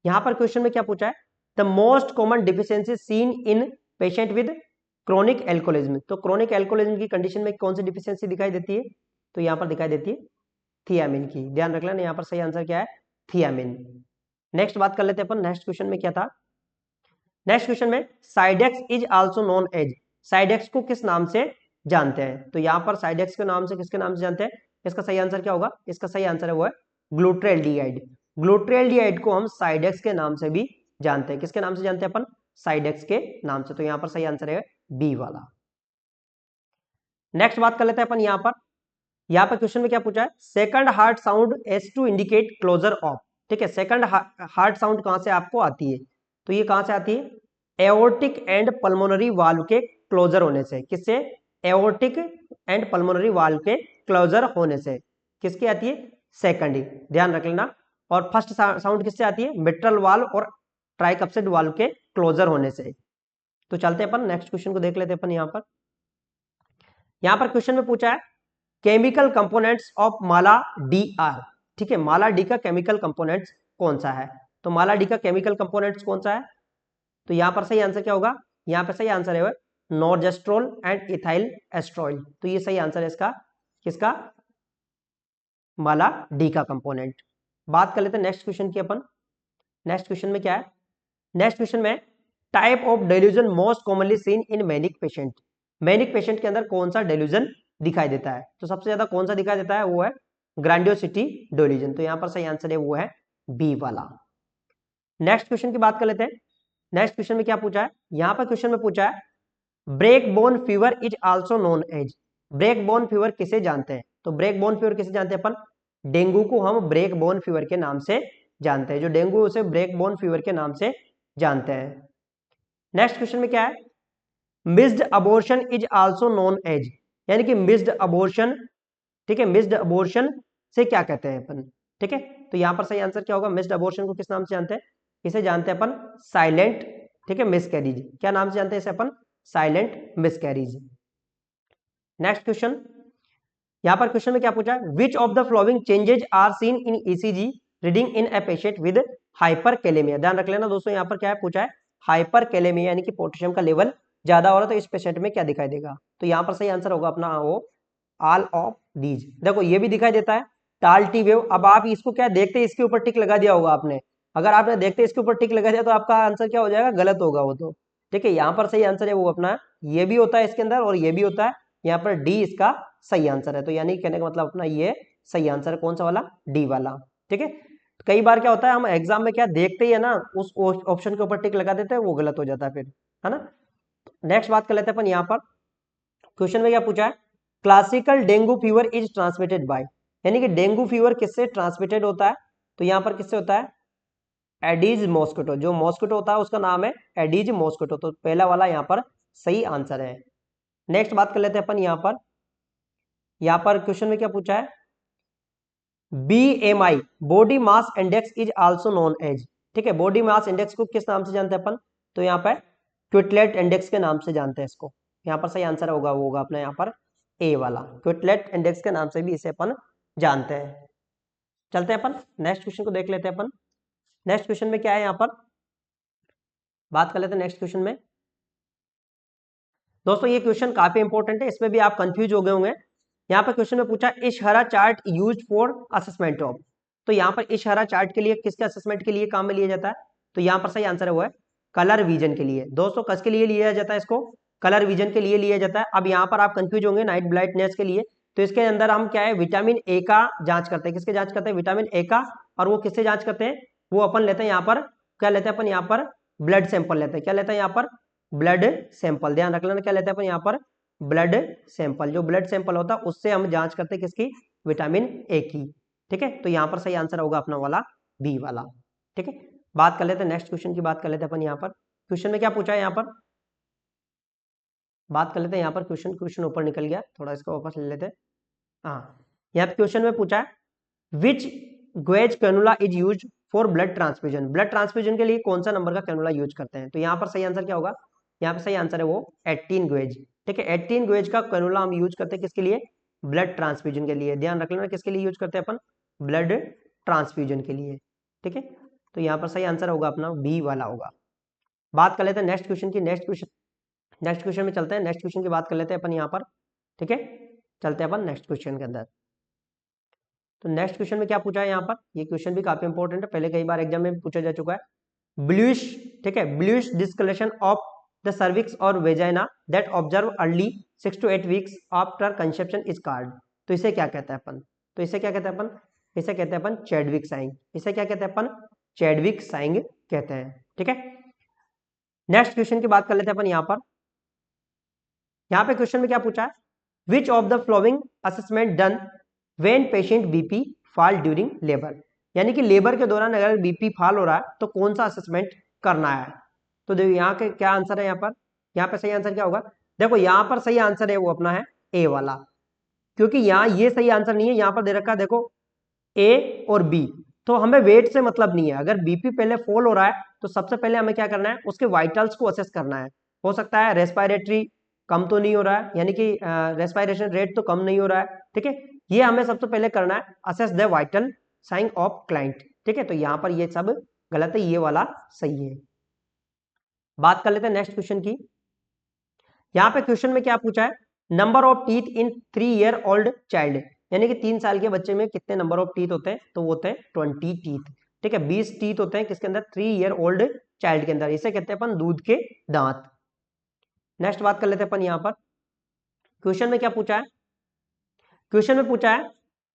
यहाँ पर क्वेश्चन में क्या पूछा है, the most common deficiency seen in patient with chronic alcoholism, तो क्रोनिक एल्कोहलिज्म की कंडीशन में कौन सी डिफिशियंसी दिखाई देती है, तो यहाँ पर दिखाई देती है थियामिन की, ध्यान रख लेना यहाँ पर सही आंसर क्या है, थियामिन। नेक्स्ट बात कर लेते हैं अपन, नेक्स्ट क्वेश्चन में क्या था, नेक्स्ट क्वेश्चन में साइडेक्स इज आल्सो नोन एज, साइडेक्स को किस नाम से जानते हैं, तो यहाँ पर साइडेक्स के नाम से किसके नाम से जानते हैं, इसका सही आंसर क्या होगा, इसका सही आंसर है वो है ग्लूट्रेल्डिहाइड, ग्लूट्रेल्डिहाइड को हम साइडेक्स के नाम से भी जानते हैं, किसके नाम से जानते हैं अपन, साइडेक्स के नाम से, तो यहाँ पर सही आंसर है बी वाला। नेक्स्ट बात कर लेते हैं अपन, यहाँ पर क्वेश्चन में क्या पूछा है, second heart sound as to indicate closure of, ठीक है। सेकंड हार्ट साउंड कहां से आपको आती है, तो ये कहां से आती है, एओर्टिक एंड पल्मोनरी वाल्व के क्लोजर होने से। किससे, एओर्टिक एंड पल्मोनरी वाल्व के क्लोजर होने से। किसकी आती है, सेकंड ही, ध्यान रख लेना। और फर्स्ट साउंड किससे आती है, मिट्रल वाल्व और ट्राइकप्सिड वाल्व के क्लोजर होने से। तो चलते हैं अपन नेक्स्ट क्वेश्चन को देख लेते हैं अपन। यहां पर क्वेश्चन में पूछा है chemical components of Mala D R. ठीक है, माला डी का केमिकल कंपोनेंट्स कौन सा है, तो माला डी का केमिकल कंपोनेंट्स कौन सा है, तो यहां पर सही आंसर क्या होगा, यहां पर सही आंसर है नॉर्जेस्ट्रोल एंड इथाइल एस्ट्रॉइल। तो ये सही आंसर है इसका, किसका, माला डी का कंपोनेंट। बात कर लेते हैं नेक्स्ट क्वेश्चन की अपन। नेक्स्ट क्वेश्चन में क्या है, नेक्स्ट क्वेश्चन में type of delusion most commonly seen in manic patient. Manic patient के अंदर कौन सा डेल्यूजन दिखाई देता है, तो सबसे ज्यादा कौन सा दिखाई देता है, वो है ग्रैंडियोसिटी डेल्यूजन। तो यहां पर सही आंसर है वो है बी वाला। नेक्स्ट क्वेश्चन की बात कर लेते हैं। नेक्स्ट क्वेश्चन में क्या पूछा है, यहां पर क्वेश्चन में पूछा है break bone fever is also known as. Break bone fever किसे जानते हैं, तो ब्रेक बोन फीवर किसे जानते हैं अपन, डेंगू को हम ब्रेक बोन फीवर के नाम से जानते हैं। जो डेंगू है उसे ब्रेक बोन फीवर के नाम से जानते हैं। नेक्स्ट क्वेश्चन में क्या है, missed abortion is also known as, यानी कि मिस्ड अबॉर्शन, ठीक है, मिस्ड अबॉर्शन से क्या कहते हैं अपन, ठीक है। तो यहां पर सही आंसर क्या होगा, मिस्ड अबॉर्शन को किस नाम से जानते हैं, इसे जानते हैं अपन साइलेंट, ठीक है, मिसकैरेज। क्या नाम से जानते हैं इसे अपन, साइलेंट मिसकैरेज। नेक्स्ट क्वेश्चन, यहां पर क्वेश्चन में क्या पूछा है, which of the following changes are seen in ECG reading in a patient with hyperkalaemia. ध्यान रख लेना दोस्तों, यहां पर क्या है पूछा है, हाइपरकैलेमिया यानी कि पोटेशियम का लेवल ज्यादा हो रहा है, तो इस पेशेंट में क्या दिखाई देगा, तो यहां पर सही आंसर होगा अपना वो ऑल ऑफ दीज। देखो ये भी दिखाई देता है टाल टी वेव। अब आप इसको क्या देखते हैं, इसके ऊपर टिक लगा दिया होगा आपने, अगर आपने देखते इसके ऊपर टिक लगा दिया तो आपका आंसर क्या हो जाएगा, गलत होगा वो तो। ठीक है, यहाँ पर सही आंसर है वो अपना ये भी होता है इसके अंदर और ये भी होता है, यहाँ पर डी इसका सही आंसर है। तो यानी कहने का मतलब अपना ये सही आंसर है, कौन सा वाला, डी वाला। ठीक है, कई बार क्या होता है हम एग्जाम में क्या देखते ही है ना, उस ऑप्शन के ऊपर टिक लगा देते हैं, वो गलत हो जाता है फिर, है ना। नेक्स्ट बात कर लेते हैं अपन। यहाँ पर क्वेश्चन में क्या पूछा है, classical dengue fever is transmitted by, यानी कि डेंगू फीवर किससे ट्रांसमिटेड होता है, तो यहाँ पर किससे होता है, एडीज मॉस्किटो। जो मॉस्किटो होता है उसका नाम है एडीज मॉस्किटो। तो पहला वाला यहाँ पर सही आंसर है। नेक्स्ट बात कर लेते हैं अपन। यहाँ पर क्वेश्चन में क्या पूछा है, BMI body mass index is also known as. ठीक है, बॉडी मास इंडेक्स को किस नाम से जानते हैं अपन, तो यहाँ पर क्विटलेट इंडेक्स के नाम से जानते हैं इसको। यहाँ पर सही आंसर होगा वो होगा अपना यहाँ पर ए वाला, क्विटलेट इंडेक्स के नाम से भी इसे अपन जानते हैं। चलते हैं अपन नेक्स्ट क्वेश्चन को देख लेते हैं अपन। नेक्स्ट क्वेश्चन में क्या है, यहाँ पर बात कर लेते हैं नेक्स्ट क्वेश्चन में। दोस्तों ये क्वेश्चन काफी इंपॉर्टेंट है, इसमें भी आप कंफ्यूज हो गए होंगे। यहाँ पर क्वेश्चन में पूछा Ishihara chart use for assessment of, तो यहाँ पर इशहारा चार्ट के लिए किसके असेसमेंट के लिए काम में लिया जाता है, तो यहाँ पर सही आंसर है वो है कलर विजन के लिए। दोस्तों किसके लिए लिया जाता है इसको, कलर विजन के लिए लिया जाता है। अब यहाँ पर आप कंफ्यूज होंगे नाइट ब्लाइंडनेस के लिए, तो इसके अंदर हम क्या है विटामिन ए का जांच करते हैं। किसके जांच करते हैं, विटामिन ए का। और वो किससे जांच करते हैं, वो अपन लेते हैं यहाँ पर, क्या लेते हैं अपन यहाँ पर, ब्लड सैंपल लेते हैं। क्या लेते हैं यहाँ पर, ब्लड सैंपल। ध्यान रख लेना क्या लेते हैं अपन यहाँ पर, ब्लड सैंपल। जो ब्लड सैंपल होता है उससे हम जांच करते हैं किसकी, विटामिन ए की। ठीक है, तो यहाँ पर सही आंसर होगा अपना वाला बी वाला। ठीक है, बात कर लेते हैं नेक्स्ट क्वेश्चन की, बात कर लेते हैं अपन। यहाँ पर क्वेश्चन में क्या पूछा है, यहाँ पर बात कर लेते हैं। यहाँ पर क्वेश्चन ऊपर निकल गया, थोड़ा इसको वापस ले लेते हैं। हाँ, यहाँ पे क्वेश्चन में पूछा है which gauge cannula is use for blood transfusion. Blood transfusion के लिए कौन सा नंबर का कैनुला यूज करते हैं, तो यहाँ पर सही आंसर क्या होगा, यहाँ पर सही आंसर है वो 18 ग्वेज। ठीक है, 18 ग्वेज का कैनुला हम यूज करते हैं किसके लिए, ब्लड ट्रांसफ्यूजन के लिए। ध्यान रख लेना किसके लिए यूज करते हैं अपन, ब्लड ट्रांसफ्यूजन के लिए। ठीक है, तो यहाँ पर सही आंसर होगा अपना बी वाला होगा। बात कर लेते हैं नेक्स्ट क्वेश्चन की। नेक्स्ट क्वेश्चन में चलते हैं, नेक्स्ट क्वेश्चन की बात कर लेते हैं अपन यहाँ पर। ठीक है, चलते हैं अपन नेक्स्ट क्वेश्चन के अंदर। तो नेक्स्ट क्वेश्चन में क्या पूछा है यहाँ पर, ये क्वेश्चन भी काफी इंपॉर्टेंट है, पहले कई बार एग्जाम में पूछा जा चुका है। ब्लूइश, ठीक है, ब्लूइश डिस्कलेशन ऑफ द सर्विक्स और vagina that observe early 6 to 8 weeks after conception is called. तो इसे क्या कहते हैं अपन, तो इसे क्या कहते हैं अपन, इसे कहते हैं अपन चैडविक साइंग। इसे क्या कहते हैं अपन, चैडविक साइंग कहते हैं। ठीक है, नेक्स्ट क्वेश्चन की बात कर लेते हैं अपन। यहाँ पे क्वेश्चन में क्या पूछा है, which of the flowing assessment done when patient BP fall during labour. यानी कि लेबर के दौरान अगर बीपी फॉल हो रहा है तो कौन सा असेसमेंट करना है। तो देखो यहाँ के क्या आंसर है, यहाँ पे सही आंसर क्या होगा, देखो यहाँ पर सही आंसर है वो अपना है ए वाला, क्योंकि यहाँ ये सही आंसर नहीं है, यहाँ पर दे रखा है देखो ए और बी। तो हमें वेट से मतलब नहीं है, अगर बीपी पहले फॉल हो रहा है तो सबसे पहले हमें क्या करना है, उसके वाइटल्स को असेस करना है। हो सकता है रेस्पिरेटरी कम तो नहीं हो रहा है, यानी कि रेस्पिरेशन रेट तो कम नहीं हो रहा है, ठीक है, ये हमें सबसे पहले करना है, assess the vital sign of client, ठीक है। तो यहाँ पर ये सब गलत है, ये वाला सही है। बात कर लेते हैं नेक्स्ट क्वेश्चन की। यहाँ पे क्वेश्चन में क्या पूछा है, number of teeth in 3 year old child, यानी कि 3 साल के बच्चे में कितने नंबर ऑफ टीथ होते हैं, तो वो होते हैं 20 टीथ, ठीक है। 20 टीथ होते हैं किसके अंदर, 3 ईयर ओल्ड चाइल्ड के अंदर, इसे कहते हैं अपन दूध के दांत। नेक्स्ट बात कर लेते हैं अपन यहाँ पर, क्वेश्चन में क्या पूछा है, क्वेश्चन में पूछा है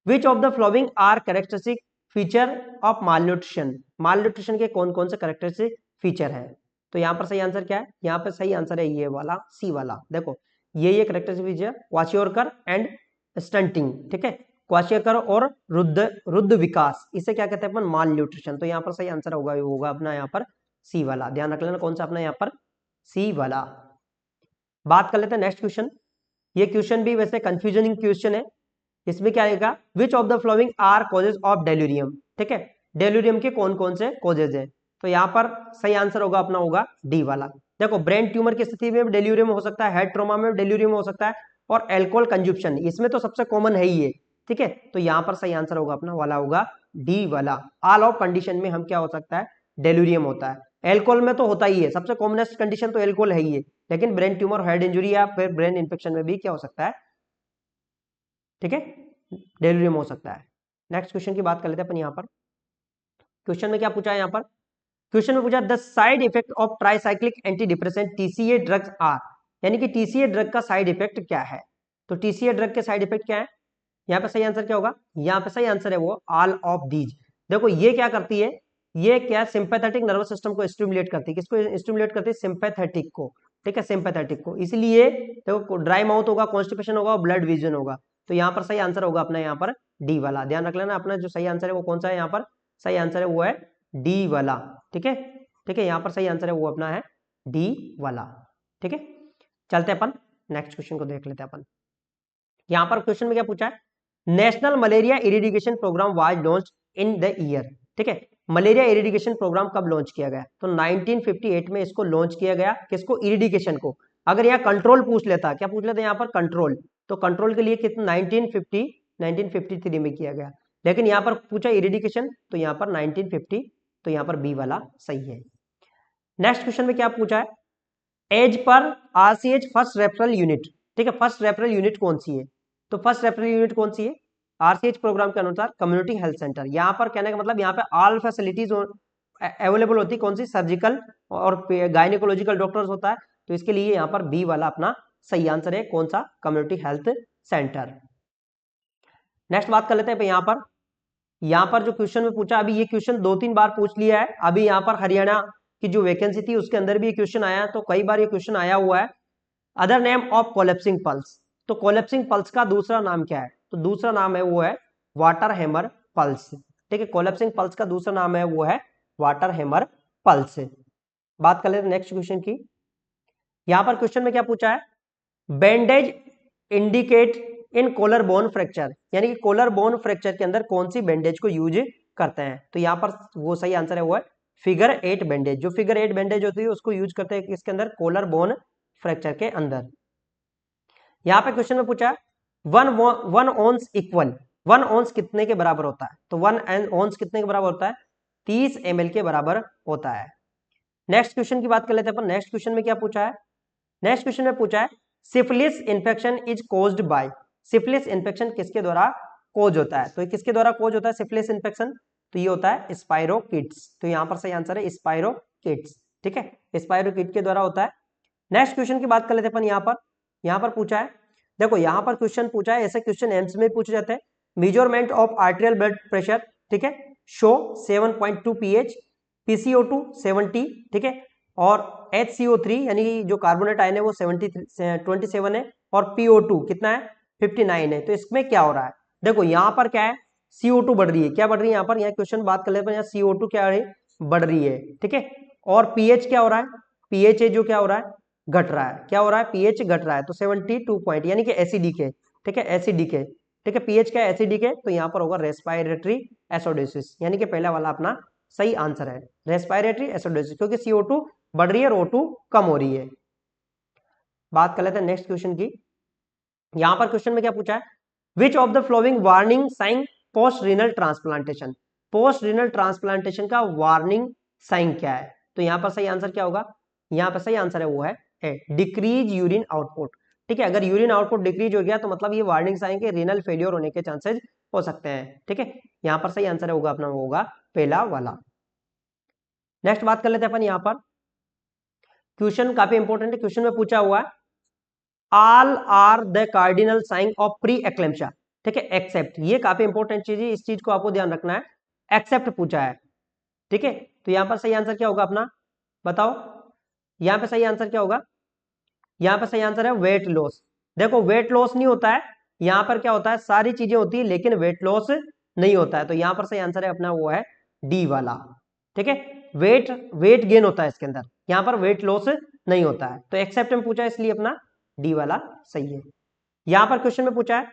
which of the following are characteristic feature of malnutrition, malnutrition के कौन कौन से कैरेक्टरिस्टिक फीचर है। तो यहाँ पर सही आंसर क्या है, यहाँ पर सही आंसर है ये वाला सी वाला, देखो ये कैरेक्टरिस्टिक फीचर क्वाशियोकर एंड स्टंटिंग, ठीक है, क्वाशियोकर और रुद्ध विकास, इसे क्या कहते हैं अपन, माल न्यूट्रिशन। तो यहाँ पर सही आंसर होगा अपना यहाँ पर सी वाला, ध्यान रख लेना कौन सा अपना यहाँ पर सी वाला। बात कर लेते हैं नेक्स्ट क्वेश्चन, ये क्वेश्चन भी वैसे कंफ्यूजनिंग क्वेश्चन है, इसमें क्या आएगा, which of the following are causes of delirium, ठीक है, डेल्यूरियम के कौन कौन से कॉजेज है। तो यहाँ पर सही आंसर होगा अपना होगा डी वाला, देखो ब्रेन ट्यूमर की स्थिति में डेल्यूरियम हो सकता है, हेड ट्रोमा में डेल्यूरियम हो सकता है, और एल्कोहल कंजप्शन इसमें तो सबसे कॉमन है ही है, ठीक है। तो यहाँ पर सही आंसर होगा अपना वाला होगा डी वाला, ऑल ऑफ कंडीशन में हम क्या हो सकता है, डेल्यूरियम होता है। एल्कोहल में तो होता ही है, सबसे कॉमनेस्ट कंडीशन तो एल्कोहल है ही है, लेकिन ब्रेन ट्यूमर, हेड इंजुरी या फिर ब्रेन इन्फेक्शन में भी क्या हो सकता है, ठीक है, डेल्यूरियम हो सकता है। नेक्स्ट क्वेश्चन की बात कर लेते हैं अपन यहाँ पर, क्वेश्चन में क्या पूछा है यहाँ पर, क्वेश्चन में पूछा the side effect of tricyclic antidepressant TCA drugs are, यानी कि टीसीए ड्रग का साइड इफेक्ट क्या है। तो टीसीए ड्रग के साइड इफेक्ट क्या है, यहाँ पे सही आंसर क्या होगा, यहाँ पे सही आंसर है वो ऑल ऑफ दीज। देखो ये क्या करती है, ये क्या सिंपैथेटिक नर्वस सिस्टम को स्टिमुलेट करती है, किसको स्टिमुलेट करती है, सिंपैथेटिक को, ठीक है, सिंपैथेटिक को, इसलिए देखो ड्राई माउथ होगा, कॉन्स्टिपेशन होगा और ब्लड विजन होगा। तो यहाँ पर सही आंसर होगा अपना यहाँ पर डी वाला, ध्यान रख लेना अपना जो सही आंसर है वो कौन सा है, यहाँ पर सही आंसर है वो है डी वाला, ठीक है, ठीक है, यहाँ पर सही आंसर है वो अपना है डी वाला, ठीक है। चलते अपन नेक्स्ट क्वेश्चन को देख लेते हैं अपन, यहाँ पर क्वेश्चन में क्या पूछा है, national malaria eradication programme was launch in the year, ठीक है, मलेरिया इरिडिकेशन प्रोग्राम कब लॉन्च किया गया, तो 1958 में इसको लॉन्च किया गया, किसको, इरिडिकेशन को। अगर यहाँ कंट्रोल पूछ लेता, क्या पूछ लेता यहाँ पर कंट्रोल, तो कंट्रोल के लिए कितना 1953 में किया गया, लेकिन यहाँ पर पूछा इरिडिकेशन तो यहाँ पर 1950, तो यहाँ पर बी वाला सही है। नेक्स्ट क्वेश्चन में क्या पूछा है, as per RCH first referral unit, ठीक है, फर्स्ट रेफरल यूनिट कौन सी है, तो फर्स्ट रेफरल यूनिट कौन सी है, आरसीएच प्रोग्राम के अनुसार कम्युनिटी हेल्थ सेंटर। यहाँ पर कहने का मतलब यहाँ पे ऑल फैसिलिटीज अवेलेबल होती है, कौन सी, सर्जिकल और गायनिकोलॉजिकल डॉक्टर्स होता है, तो इसके लिए यहाँ पर बी वाला अपना सही आंसर है, कौन सा, कम्युनिटी हेल्थ सेंटर। नेक्स्ट बात कर लेते हैं यहाँ पर जो क्वेश्चन में पूछा, अभी ये क्वेश्चन 2-3 बार पूछ लिया है, अभी यहाँ पर हरियाणा की जो वैकेंसी थी उसके अंदर भी ये क्वेश्चन आया है, तो कई बार ये क्वेश्चन आया हुआ है, other name of collapsing pulse, तो कोलेप्सिंग पल्स का दूसरा नाम क्या है, तो दूसरा नाम है वो है वाटर हैमर पल्स, ठीक है, कोलेप्सिंग पल्स का दूसरा नाम है वो है वाटर हैमर पल्स। बात कर लेते हैं नेक्स्ट क्वेश्चन की, यहाँ पर क्वेश्चन में क्या पूछा है, bandage indicate in collar bone fracture, यानी कि कोलर बोन फ्रैक्चर के अंदर कौन सी बैंडेज को यूज करते हैं, तो यहाँ पर वो सही आंसर है वो है फिगर 8 बैंडेज, जो फिगर 8 बैंडेज होती है उसको यूज करते हैं इसके अंदर कोलर बोन फ्रैक्चर के अंदर। यहाँ पे क्वेश्चन में पूछा वन ओंस इक्वल, 1 ओंस कितने के बराबर होता है, तो 1 ओंस कितने के बराबर होता है, 30 ml के बराबर होता है। नेक्स्ट क्वेश्चन की बात कर लेते हैं अपन, नेक्स्ट क्वेश्चन में क्या पूछा है, नेक्स्ट क्वेश्चन में पूछा है syphilis infection is caused by, syphilis infection किसके द्वारा कोज होता है, तो किसके द्वारा कोज होता है सिफिलिस इन्फेक्शन, तो ये होता है स्पाइरोकिट्स, तो यहाँ पर सही आंसर है स्पाइरोकिट्स, ठीक है, स्पाइरोकिट के द्वारा होता है। नेक्स्ट क्वेश्चन की बात कर लेते हैं अपन, यहाँ पर पूछा है, देखो यहाँ पर क्वेश्चन पूछा है, ऐसे क्वेश्चन एम्स में पूछे जाते हैं, measurement of arterial blood pressure, ठीक है, शो 7.2 pH, PCO2 70, ठीक है, और HCO3 यानी जो कार्बोनेट आयन है वो 27 है, और PO2 कितना है 59 है। तो इसमें क्या हो रहा है, देखो यहाँ पर क्या है, CO2 बढ़ रही है, क्या बढ़ रही है यहाँ पर, यहाँ क्वेश्चन बात कर लेते हैं, यहाँ CO2 क्या है, बढ़ रही है, ठीक है। और पीएच क्या हो रहा है, पीएच जो क्या हो रहा है, घट रहा है, क्या हो रहा है, पीएच घट रहा है, तो 72 पॉइंट यानी कि एसिडिक है, ठीक है, एसिडिक है, ठीक है। पीएच क्या है, एसिडिक है, तो यहाँ पर होगा रेस्पिरेटरी एसिडोसिस, यानी कि पहला वाला अपना सही आंसर है, रेस्पिरेटरी एसिडोसिस, क्योंकि CO2 बढ़ रही है और O2 कम हो रही है। बात कर लेते हैं नेक्स्ट क्वेश्चन की। यहां पर क्वेश्चन में क्या पूछा है, which of the following warning sign post renal transplantation, post renal transplantation का वार्निंग साइन क्या है, तो यहां पर सही आंसर क्या होगा, यहां पर सही आंसर है वो है डिक्रीज यूरिन आउटपुट, ठीक है। अगर यूरिन आउटपुट डिक्रीज हो गया तो मतलब ये वार्निंग साइन के रीनल फेलियर होने के चांसेस हो सकते हैं, ठीक है। यहां पर सही आंसर होगा अपना वो होगा पहला वाला। नेक्स्ट बात कर लेते हैं अपन, यहां पर क्वेश्चन काफी इंपॉर्टेंट है, क्वेश्चन में पूछा हुआ है all are the cardinal sign of preeclampsia, ठीक है, एक्सेप्ट, ये काफी इंपॉर्टेंट चीज है, इस चीज को आपको ध्यान रखना है, एक्सेप्ट पूछा है, ठीक है। तो यहां पर सही आंसर क्या होगा अपना, बताओ, यहां पर सही आंसर क्या होगा, यहां पर सही आंसर है वेट लॉस। देखो वेट लॉस नहीं होता है, यहां पर क्या होता है, सारी चीजें होती है लेकिन वेट लॉस नहीं होता है, तो यहां पर सही आंसर है अपना वो है डी वाला, ठीक है। वेट वेट गेन होता है इसके अंदर, यहां पर वेट लॉस नहीं होता है, तो एक्सेप्ट में पूछा है इसलिए अपना डी वाला सही है। यहां पर क्वेश्चन में पूछा है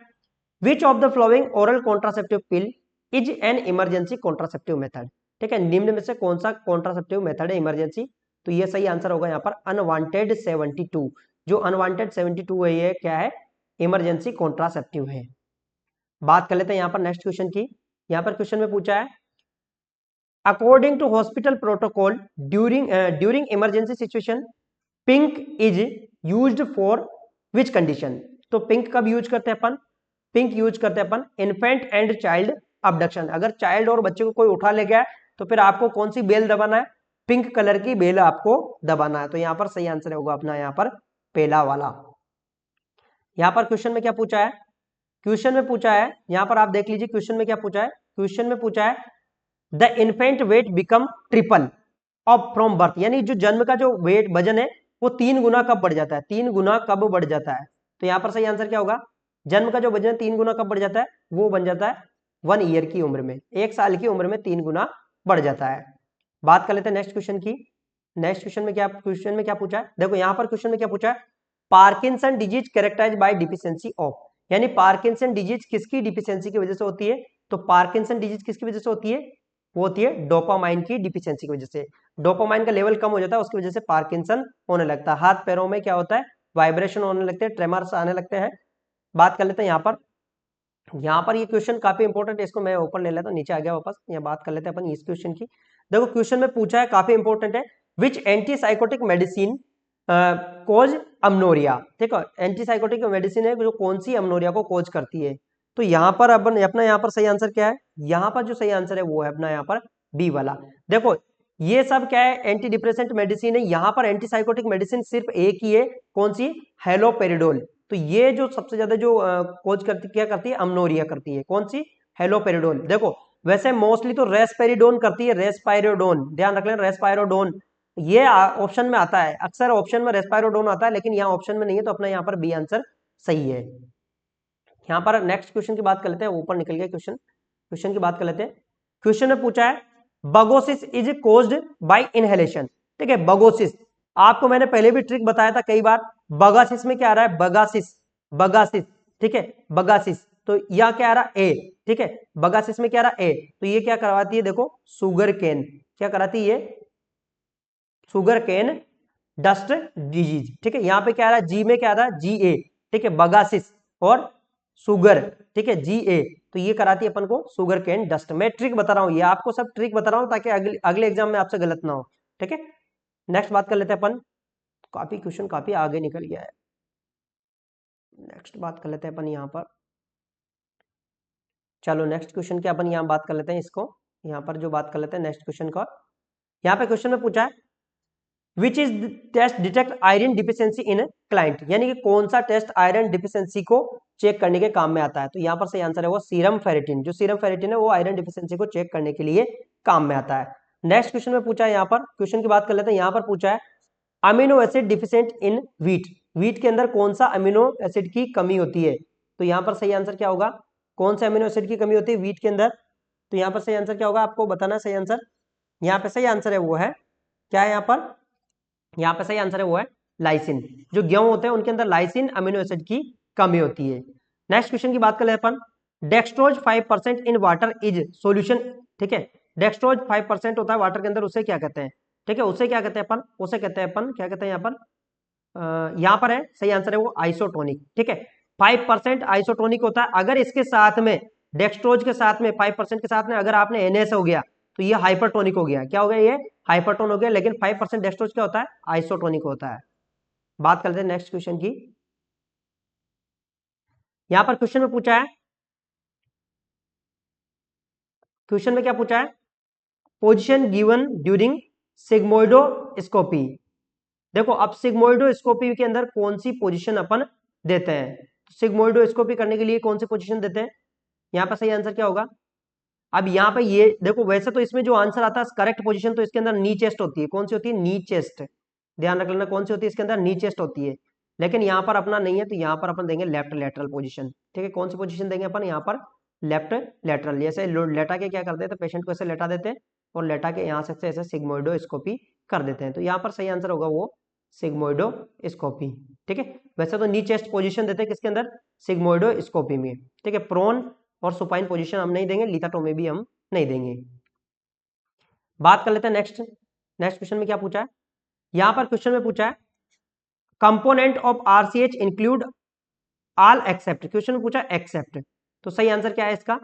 which of the flowing oral contraceptive pill is an emergency contraceptive method, ठीक है, निम्न में से कौन सा कॉन्ट्रासेप्टिव मेथड है इमरजेंसी, तो ये सही आंसर होगा यहाँ पर अनवांटेड 72, जो अनवांटेड 72 है ये क्या है, इमरजेंसी कॉन्ट्रासेप्टिव है। बात कर लेते हैं यहाँ पर नेक्स्ट क्वेश्चन की। यहाँ पर क्वेश्चन में पूछा है according to hospital protocol during emergency situation pink is used for which condition, तो पिंक कब यूज करते हैं अपन, पिंक यूज करते हैं अपन इन्फेंट एंड चाइल्ड अबडक्शन, अगर चाइल्ड और बच्चे को कोई उठा ले गया तो फिर आपको कौन सी बेल दबाना है, पिंक कलर की बेल आपको दबाना है, तो यहां पर सही आंसर होगा अपना यहाँ पर पहला वाला। यहां पर क्वेश्चन में क्या पूछा है, क्वेश्चन में पूछा है, यहां पर आप देख लीजिए क्वेश्चन में क्या पूछा है, क्वेश्चन में पूछा है the infant weight become triple of from birth, यानी जो जन्म का जो वेट वजन है वो 3 गुना कब बढ़ जाता है, 3 गुना कब बढ़ जाता है, तो यहां पर सही आंसर क्या होगा, जन्म का जो वजन 3 गुना कब बढ़ जाता है, वो बन जाता है 1 ईयर की उम्र में, 1 साल की उम्र में 3 गुना बढ़ जाता है। बात कर लेते हैं नेक्स्ट क्वेश्चन की। नेक्स्ट क्वेश्चन में क्या पूछा है, देखो यहां पर क्वेश्चन में क्या पूछा है Parkinson disease characterize by deficiency of, यानी पार्किंसन डिजीज किसकी डिफिशियंसी की वजह से होती है, तो पार्किंसन डिजीज किसकी वजह से होती है, वो होती है डोपामाइन की डिफिशियंसी की वजह से, डोपामाइन का लेवल कम हो जाता है उसकी वजह से पार्किंसन होने लगता है, हाथ पैरों में क्या होता है वाइब्रेशन होने लगते हैं, ट्रेमर्स आने लगते हैं। बात कर लेते हैं यहाँ पर ये क्वेश्चन काफी इंपॉर्टेंट है, इसको मैं ऊपर ले लेता हूँ, नीचे आ गया वापस, यहाँ बात कर लेते हैं अपन इस क्वेश्चन की। देखो क्वेश्चन में पूछा है काफी इंपॉर्टेंट है विच एंटीसाइकोटिक मेडिसिन कोज अमनोरिया, देखो एंटीसाइकोटिक मेडिसिन है जो कौन सी अमनोरिया को कोज करती है, तो यहाँ पर अपन अपना यहाँ पर सही आंसर क्या है, यहाँ पर जो सही आंसर है वो है अपना यहाँ पर बी वाला। देखो ये सब क्या है एंटी डिप्रेसेंट मेडिसिन है, यहाँ पर एंटीसाइकोटिक मेडिसिन सिर्फ एक ही है, कौन सी, हेलोपेरिडोल, तो ये जो सबसे ज्यादा जो कोज करती क्या करती है, अमनोरिया करती है, कौन सी, हेलोपेरिडोल। देखो वैसे मोस्टली तो रेस्पेरिडोन करती है, रेस्पायरोडोन, ध्यान रख लेना रेस्पायरोडोन, ये ऑप्शन में आता है, अक्सर ऑप्शन में रेस्पायरोडोन आता है लेकिन यहाँ ऑप्शन में नहीं है, तो अपना यहाँ पर बी आंसर सही है। यहाँ पर नेक्स्ट क्वेश्चन की बात कर लेते हैं, ऊपर निकल गया क्वेश्चन, क्वेश्चन की बात कर लेते हैं। क्वेश्चन में पूछा है बगोसिस इज कोज्ड बाय इनहेलेशन, ठीक है, बगोसिस आपको मैंने पहले भी ट्रिक बताया था कई बार, बगासिस में क्या आ रहा है, बगासिस, बगासिस, ठीक है, बगासिस, तो यह क्या आ रहा है ए, ठीक है, बगासिस में क्या आ रहा है ए, तो ये क्या करवाती है, देखो शुगर केन, क्या कराती है ये, शुगर केन डस्ट डिजीज, ठीक है, यहाँ पे क्या आ रहा है जी में क्या आ रहा है, जी ए, ठीक है, बगासिस और शुगर, ठीक है, जी ए, तो ये कराती है अपन को शुगर केन डस्ट। मैं ट्रिक बता रहा हूँ, ये आपको सब ट्रिक बता रहा हूँ ताकि अगले एग्जाम में आपसे गलत ना हो, ठीक है। नेक्स्ट बात कर लेते हैं अपन, काफी क्वेश्चन काफी आगे निकल गया है, नेक्स्ट बात कर लेते हैं अपन यहाँ पर, चलो नेक्स्ट क्वेश्चन की अपन यहाँ बात कर लेते हैं, इसको यहाँ पर जो बात कर लेते हैं नेक्स्ट क्वेश्चन का, यहाँ पे क्वेश्चन में पूछा है which is test detect iron deficiency in client, यानी कि कौन सा टेस्ट आयरन डिफिशियंसी को चेक करने के काम में आता है, तो यहाँ पर सही आंसर है वो सीरम फेरेटिन, जो सीरम फेरेटिन है वो आयरन डिफिशियंसी को चेक करने के लिए काम में आता है। नेक्स्ट क्वेश्चन में पूछा है, यहाँ पर क्वेश्चन की बात कर लेते हैं, यहाँ पर पूछा है amino acid deficient in wheat, wheat के अंदर कौन सा अमीनो एसिड की कमी होती है, तो यहाँ पर सही आंसर क्या होगा, कौन से अमीनो एसिड की कमी होती है? व्हीट के अंदर। तो यहाँ पर सही आंसर क्या होगा? आपको बताना है सही आंसर। यहाँ पे सही आंसर है वो है क्या है? यहाँ पे सही आंसर है वो है लाइसिन। जो गेहूं होते हैं उनके अंदर लाइसिन अमीनो एसिड की कमी होती है। नेक्स्ट क्वेश्चन की बात कर ले अपन। Dextrose 5% in water is solution. ठीक है, डेक्सट्रोज 5% होता है वाटर के अंदर, उसे क्या कहते हैं? ठीक है, उसे क्या कहते हैं अपन? उसे कहते हैं अपन, क्या कहते हैं यहाँ पर? यहाँ पर है सही आंसर है वो आइसोटोनिक। ठीक है, 5% आइसोटोनिक होता है। अगर इसके साथ में डेक्सट्रोज के साथ में 5% के साथ में अगर आपने NS हो गया तो ये हाइपरटोनिक हो गया। क्या हो गया? ये हाइपरटोन हो गया। लेकिन 5% डेक्सट्रोज क्या होता है? आइसोटोनिक होता है। बात करते हैं नेक्स्ट क्वेश्चन की। यहां पर क्वेश्चन में पूछा है, क्वेश्चन में क्या पूछा है? Position given during sigmoidoscopy. देखो अब सिग्मोइडोस्कोपी के अंदर कौन सी पोजीशन अपन देते हैं? सिग्मोइडोस्कोपी करने के लिए कौन सी पोजीशन देते हैं? यहाँ पर सही आंसर क्या होगा? अब यहाँ पे ये देखो, वैसे तो इसमें जो आंसर आता है करेक्ट पोजीशन तो इसके अंदर नी चेस्ट होती है। कौन सी होती है? नी चेस्ट। ध्यान रख लेना, कौन सी होती है इसके अंदर? नी चेस्ट होती है। लेकिन यहाँ पर अपना नहीं है तो यहाँ पर अपन देंगे लेफ्ट लेटरल पोजीशन। ठीक है, कौन सी पोजीशन देंगे अपन यहाँ पर? Left lateral. जैसे लेटा के क्या करते हैं तो पेशेंट को ऐसे लेटा देते हैं और लेटा के यहाँ से ऐसे सिग्मोइडोस्कोपी कर देते हैं। तो यहाँ पर सही आंसर होगा वो सिग्मोइडोस्कोपी। ठीक है, वैसे तो नी चेस्ट पोजीशन देते हैं किसके अंदर? सिग्मोइडोस्कोपी में। ठीक है, प्रोन और सुपाइन पोजीशन हम नहीं देंगे, लिथोटोमी भी हम नहीं देंगे। बात कर लेते हैं नेक्स्ट। नेक्स्ट क्वेश्चन में क्या पूछा है? यहां पर क्वेश्चन में पूछा है component of RCH include all except. Question में पूछा एक्सेप्ट, तो सही आंसर क्या है इसका?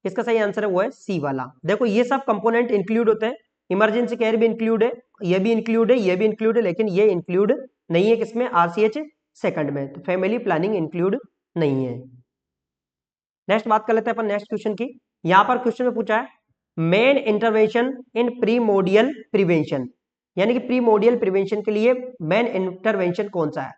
इसका सही आंसर है वो है सी वाला। देखो ये सब कंपोनेंट इंक्लूड होते हैं, इमरजेंसी केयर भी इंक्लूड है, ये भी इंक्लूड है, ये भी इंक्लूड है, लेकिन ये इंक्लूड नहीं है किसमें? RCH सेकंड में। तो फैमिली प्लानिंग इंक्लूड नहीं है। नेक्स्ट बात कर लेते हैं अपन नेक्स्ट क्वेश्चन की। यहां पर क्वेश्चन में पूछा है मेन इंटरवेंशन इन प्रीमोडियल प्रिवेंशन, यानी कि प्रीमोडियल प्रिवेंशन के लिए मेन इंटरवेंशन कौन सा है?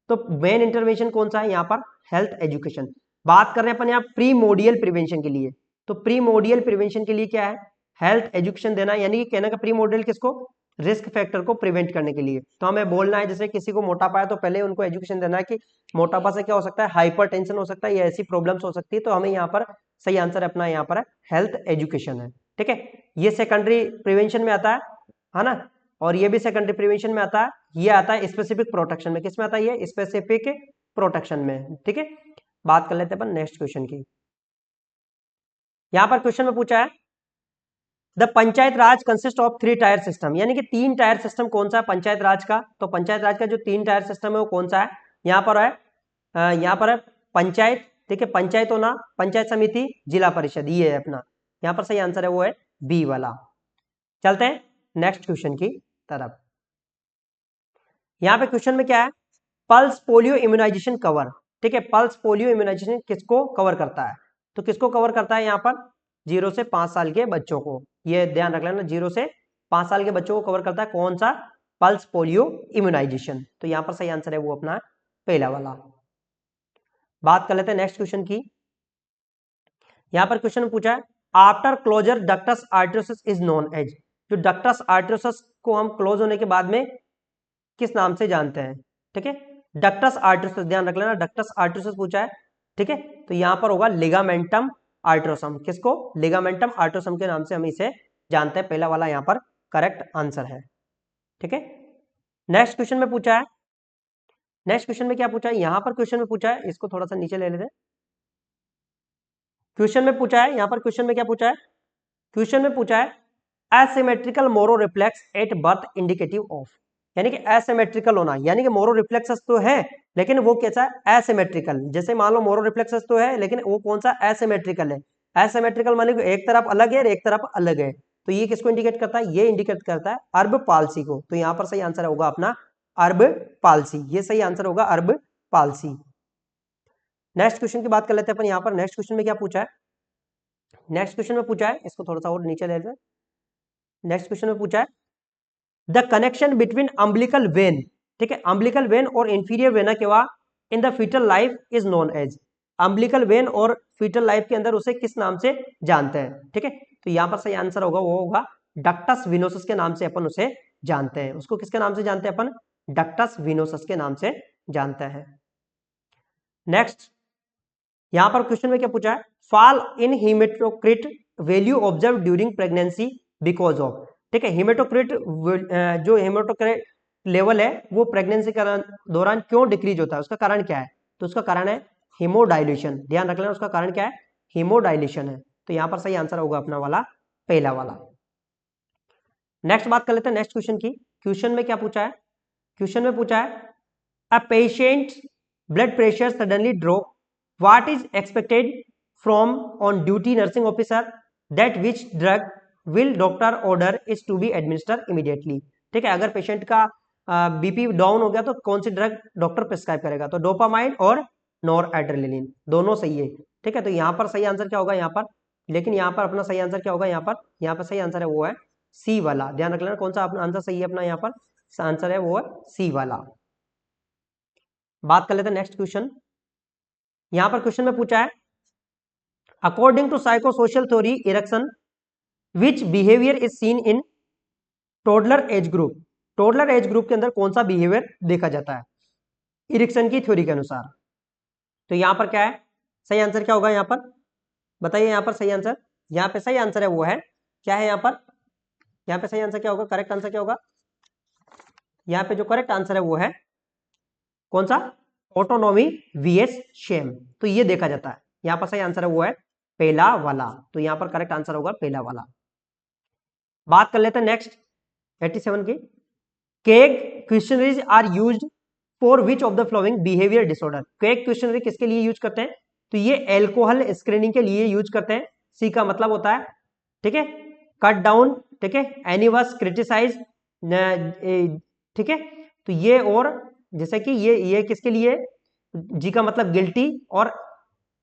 तो मेन इंटरवेंशन कौन सा है यहाँ पर? Health education. बात कर रहे हैं अपन यहाँ प्रीमोडियल प्रिवेंशन के लिए, तो प्रीमोडियल प्रिवेंशन के लिए क्या है? हेल्थ एजुकेशन देना, यानी कि कहने का प्रीमोडियल किसको? रिस्क फैक्टर को प्रिवेंट करने के लिए। तो हमें बोलना है जैसे किसी को मोटापा है तो पहले उनको एजुकेशन देना है कि मोटापा से क्या हो सकता है? हाइपरटेंशन हो सकता है, या ऐसी प्रॉब्लम्स हो सकती है। तो हमें यहाँ पर सही आंसर अपना यहाँ पर हेल्थ एजुकेशन है। ठीक है, ये सेकेंडरी प्रिवेंशन में आता है ना, और ये भी सेकेंडरी प्रिवेंशन में आता है। ये आता है स्पेसिफिक प्रोटेक्शन में। किस में आता है? ये स्पेसिफिक प्रोटेक्शन में। ठीक है, बात कर लेते हैं अपन नेक्स्ट क्वेश्चन की। यहां पर क्वेश्चन में पूछा है the panchayat Raj consist of 3 tier system, यानी कि 3 टायर सिस्टम कौन सा है पंचायत राज का? तो पंचायत राज का जो 3 टायर सिस्टम है वो कौन सा है? यहाँ पर है यहाँ पर है पंचायत, ठीक है, पंचायत होना, पंचायत समिति, जिला परिषद, ये है अपना। यहाँ पर सही आंसर है वो है बी वाला। चलते हैं नेक्स्ट क्वेश्चन की तरफ। यहाँ पे क्वेश्चन में क्या है? Pulse polio immunization cover. ठीक है, पल्स पोलियो इम्यूनाइजेशन किसको कवर करता है? तो किसको कवर करता है? यहाँ पर 0 से 5 साल के बच्चों को, ये ध्यान रख लेना, 0 से 5 साल के बच्चों को कवर करता है। कौन सा? Pulse polio immunization. तो यहाँ पर सही आंसर है वो अपना पहला वाला। बात कर लेते हैं नेक्स्ट क्वेश्चन की। यहाँ पर क्वेश्चन पूछा है after closure ductus arteriosus is known as. जो डक्टस आर्टरियोसस को हम क्लोज होने के बाद में किस नाम से जानते हैं? ठीक है, डक्टस आर्टरियोसस, ध्यान रख लेना, डक्टस आर्टरियोसस पूछा है। ठीक है, तो यहां पर होगा लिगामेंटम आर्टरोसम। किसको? लिगामेंटम आर्टरोसम के नाम से हम इसे जानते हैं। पहला वाला यहां पर करेक्ट आंसर है। ठीक है, नेक्स्ट क्वेश्चन में पूछा है, नेक्स्ट क्वेश्चन में क्या पूछा है? यहां पर क्वेश्चन में पूछा है, इसको थोड़ा सा नीचे ले लेते हैं। क्वेश्चन में पूछा है, यहां पर क्वेश्चन में क्या पूछा है? क्वेश्चन में पूछा है asymmetrical Moro reflex at birth indicative of, यानी कि एसिमेट्रिकल होना, यानी कि मोरो रिफ्लेक्सस तो है लेकिन वो कैसा है? एसिमेट्रिकल। जैसे मान लो मोरो रिफ्लेक्सस तो है लेकिन वो कौन सा? एसिमेट्रिकल है। एसिमेट्रिकल माने कि एक तरफ अलग है और एक तरफ अलग है। तो ये किसको इंडिकेट करता है? ये इंडिकेट करता है अर्ब पालसी को। तो यहाँ पर सही आंसर होगा अपना अर्ब पालसी। ये सही आंसर होगा अर्ब पालसी। नेक्स्ट क्वेश्चन की बात कर लेते हैं अपन। यहाँ पर नेक्स्ट क्वेश्चन में क्या पूछा है? नेक्स्ट क्वेश्चन में पूछा है, इसको थोड़ा सा और नीचे ले लेते हैं। नेक्स्ट क्वेश्चन में पूछा है the connection between umbilical vein, ठीक है, अम्बिलिकल वेन और inferior vena cava in the fetal life is known as. Umbilical vein और फीटल लाइफ के अंदर उसे किस नाम से जानते हैं? ठीक है, तो यहां पर सही आंसर होगा वो होगा डक्टस विनोसस के नाम से अपन उसे जानते हैं। उसको किसके नाम से जानते हैं अपन? डक्टस विनोसस के नाम से जानते हैं। नेक्स्ट, यहां पर क्वेश्चन में क्या पूछा है? fall in hematocrit value observed during pregnancy because of, ठीक है, हेमेटोक्रिट जो हेमेटोक्रिट लेवल है वो प्रेगनेंसी के दौरान क्यों डिक्रीज होता है, उसका कारण क्या है? तो उसका कारण है हीमोडाइल्यूशन, ध्यान रख लेना उसका कारण क्या है, हीमोडाइल्यूशन है। तो यहां पर सही आंसर होगा अपना वाला पहला वाला। नेक्स्ट बात कर लेते हैं नेक्स्ट क्वेश्चन की। क्वेश्चन में क्या पूछा है? क्वेश्चन में पूछा है a patient blood pressure suddenly drop, what is expected from on duty nursing officer, that which drug will doctor order is to be administer immediately. ठीक है, अगर पेशेंट का बीपी डाउन हो गया तो कौन सी ड्रग डॉक्टर प्रिस्क्राइब करेगा? तो डोपामाइन और नॉर एड्रेनालिन, दोनों सही है। ठीक है, तो यहाँ पर सही आंसर क्या होगा यहाँ पर, लेकिन यहाँ पर अपना सही आंसर क्या होगा यहाँ पर सही आंसर है वो है सी वाला। ध्यान रख लेना कौन सा अपना आंसर सही है, अपना यहाँ पर आंसर है वो है सी वाला। बात कर लेते हैं नेक्स्ट क्वेश्चन। यहां पर क्वेश्चन में पूछा है according to psychosocial theory Erikson which behaviour is seen in toddler age group, toddler age group के अंदर कौन सा बिहेवियर देखा जाता है इरेक्शन की थ्योरी के अनुसार? तो यहां पर क्या है सही आंसर, क्या होगा यहाँ पर बताइए, यहाँ पर सही आंसर, यहाँ पे सही आंसर है वो है क्या है यहाँ पे सही आंसर क्या होगा, करेक्ट आंसर क्या होगा? यहाँ पे जो करेक्ट आंसर है वो है कौन सा, ऑटोनॉमी वीएस शेम। तो ये देखा जाता है, यहाँ पर सही आंसर है वो है पहला वाला। तो यहाँ पर करेक्ट आंसर होगा पहला वाला। बात कर लेते हैं नेक्स्ट 87 की। CAGE questionnaires are used for which of the following behaviour disorder, CAGE questionnaire किसके लिए यूज करते हैं? तो ये एल्कोहल स्क्रीनिंग के लिए यूज करते हैं। सी का मतलब होता है, ठीक है, कट डाउन, ठीक है, एनी वाज क्रिटिसाइज, ठीक है, तो ये और जैसे कि ये किसके लिए, जी का मतलब गिल्टी, और